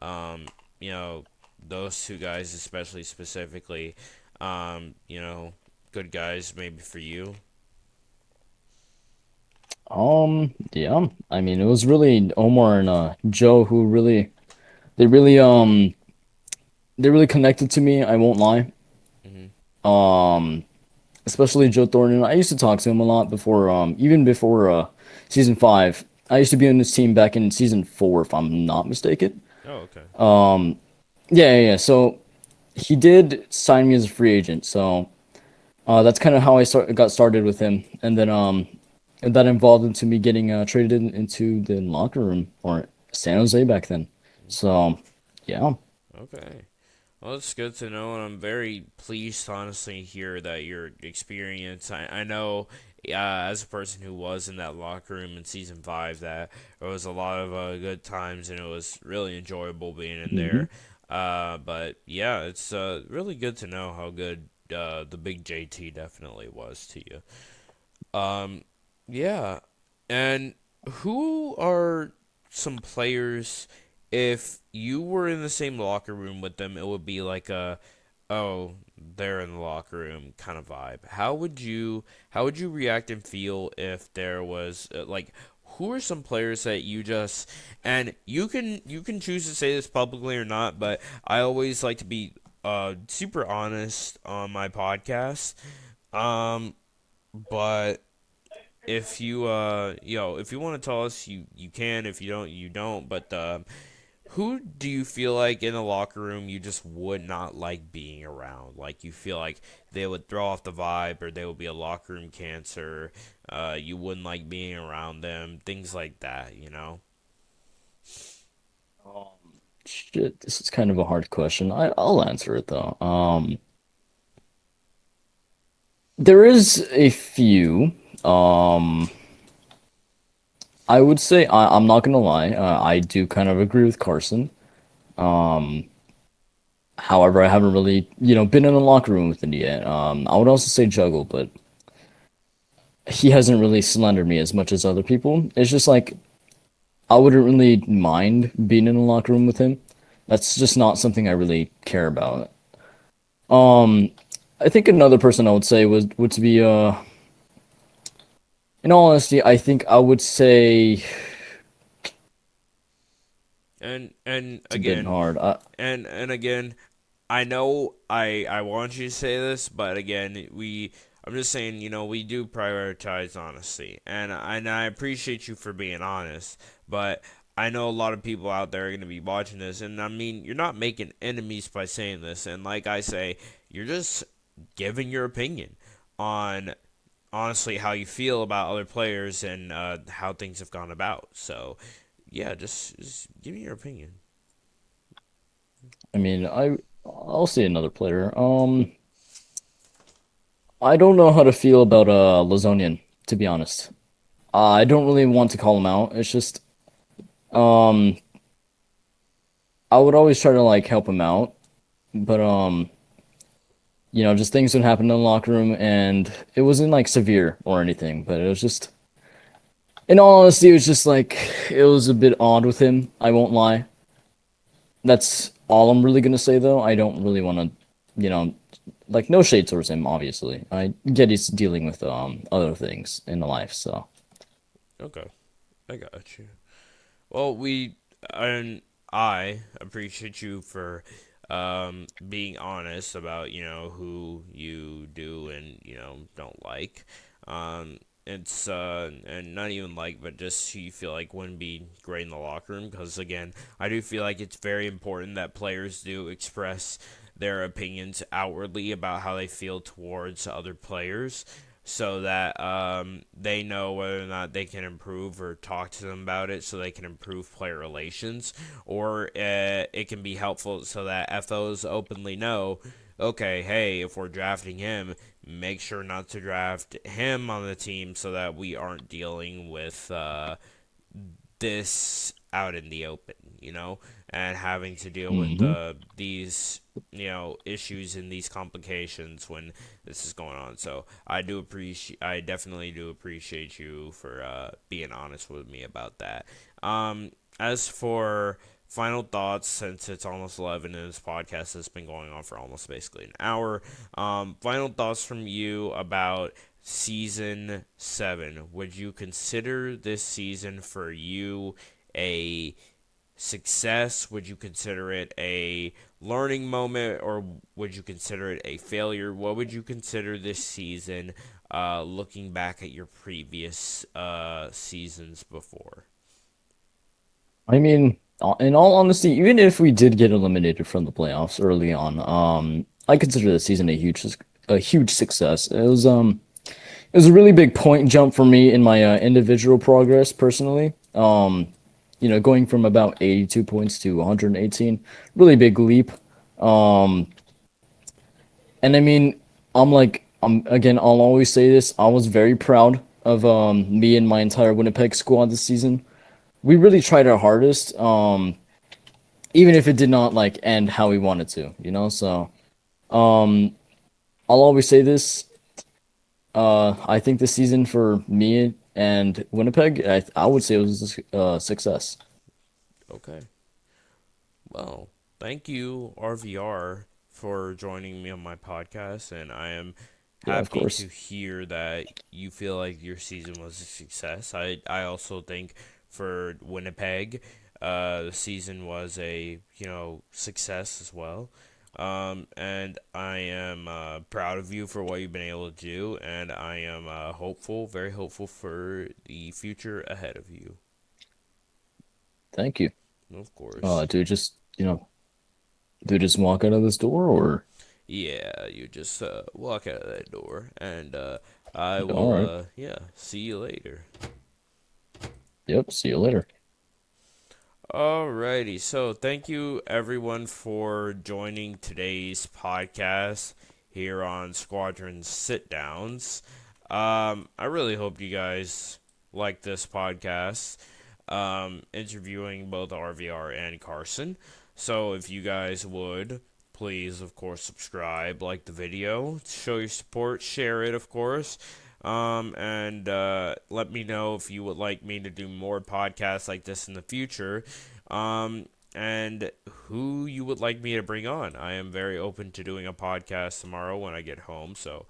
Um, you know, those two guys, especially specifically, um, you know, good guys maybe for you. yeah, I mean, it was really Omar and Joe who they really, um, they really connected to me. I won't lie. Hmm. Um, Especially Joe Thornton. I used to talk to him a lot before, even before season 5. I used to be on this team back in season 4, if I'm not mistaken. Oh, okay. Yeah. So he did sign me as a free agent. So that's kind of how got started with him, and then and that involved into me getting traded into the locker room or San Jose back then. So yeah. Okay. Well, it's good to know, and I'm very pleased, honestly, to hear that your experience. I know, as a person who was in that locker room in season 5, that there was a lot of good times, and it was really enjoyable being in Hmm. there. But yeah, it's really good to know how good the big JT definitely was to you. Um, yeah. And who are some players, if you were in the same locker room with them, it would be like oh, they're in the locker room kind of vibe. How would you react and feel if there was like who are some players that you just, and you can choose to say this publicly or not, but I always like to be super honest on my podcast. Um but if you if you want to tell us, you can. If you don't, you don't. But who do you feel like in the locker room you just would not like being around? Like, you feel like they would throw off the vibe, or they would be a locker room cancer. You wouldn't like being around them, things like that. Shit, this is kind of a hard question. I'll answer it though. There is a few. Um, I would say I'm not gonna lie. I do kind of agree with Carson. However, I haven't really, been in the locker room with him yet. I would also say Juggle, but he hasn't really slandered me as much as other people. It's just like I wouldn't really mind being in a locker room with him. That's just not something I really care about. Um, I think another person I would say would be in all honesty, I think I would say And it's a bit hard. and again, I know I want you to say this, but again, I'm just saying, we do prioritize honesty, and I appreciate you for being honest, but I know a lot of people out there are going to be watching this, and I mean, you're not making enemies by saying this, and like I say, you're just giving your opinion on honestly how you feel about other players and how things have gone about. So, yeah, just give me your opinion. I mean, I'll say another player. I don't know how to feel about Lazonian, to be honest. I don't really want to call him out. It's just um I would always try to like help him out, but just things would happen in the locker room, and it wasn't like severe or anything, but it was just, in all honesty, it was just like it was a bit odd with him. I won't lie. That's all I'm really gonna say though. I don't really want to, like no shade towards him. Obviously, I get he's dealing with other things in life, so. Okay, I got you. Well, and I appreciate you for being honest about who you do and don't like. It's and not even like, but just who you feel like wouldn't be great in the locker room. Because again, I do feel like it's very important that players do express their opinions outwardly about how they feel towards other players, so that they know whether or not they can improve or talk to them about it so they can improve player relations, or it can be helpful so that FOs openly know, okay, hey, if we're drafting him, make sure not to draft him on the team so that we aren't dealing with this out in the open, and having to deal with Hmm. these issues and these complications when this is going on. So I definitely do appreciate you for being honest with me about that. As for final thoughts, since it's almost 11 and this podcast has been going on for almost basically an hour, final thoughts from you about season 7. Would you consider this season for you a success? Would you consider it a learning moment, or would you consider it a failure? What would you consider this season, looking back at your previous seasons before? I mean, in all honesty, even if we did get eliminated from the playoffs early on, I consider the season a huge success. It was a really big point jump for me in my individual progress personally. Going from about 82 points to 118, really big leap. Um, and I mean, again, I'll always say this. I was very proud of me and my entire Winnipeg squad this season. We really tried our hardest, even if it did not like end how we wanted to. So um, I'll always say this. I think this season for me and Winnipeg, I would say it was a success. Okay. Well, thank you, RVR, for joining me on my podcast, and I am Yeah, of happy to course. hear that you feel like your season was a success. I also think for Winnipeg, the season was a success as well. And I am proud of you for what you've been able to do, and I am hopeful, very hopeful for the future ahead of you. Thank you. Of course. Do just walk out of this door or? Yeah, you just walk out of that door, and I All will, right. yeah, see you later. Yep. See you later. Alrighty, so thank you everyone for joining today's podcast here on Squadron Sit Downs. I really hope you guys like this podcast, interviewing both RVR and Carson. So if you guys would, please, of course, subscribe, like the video, show your support, share it, of course. And let me know if you would like me to do more podcasts like this in the future. And who you would like me to bring on. I am very open to doing a podcast tomorrow when I get home. So,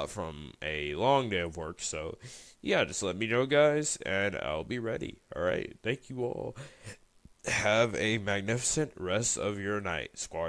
from a long day of work. So, yeah, just let me know, guys, and I'll be ready. All right. Thank you all. Have a magnificent rest of your night, squad.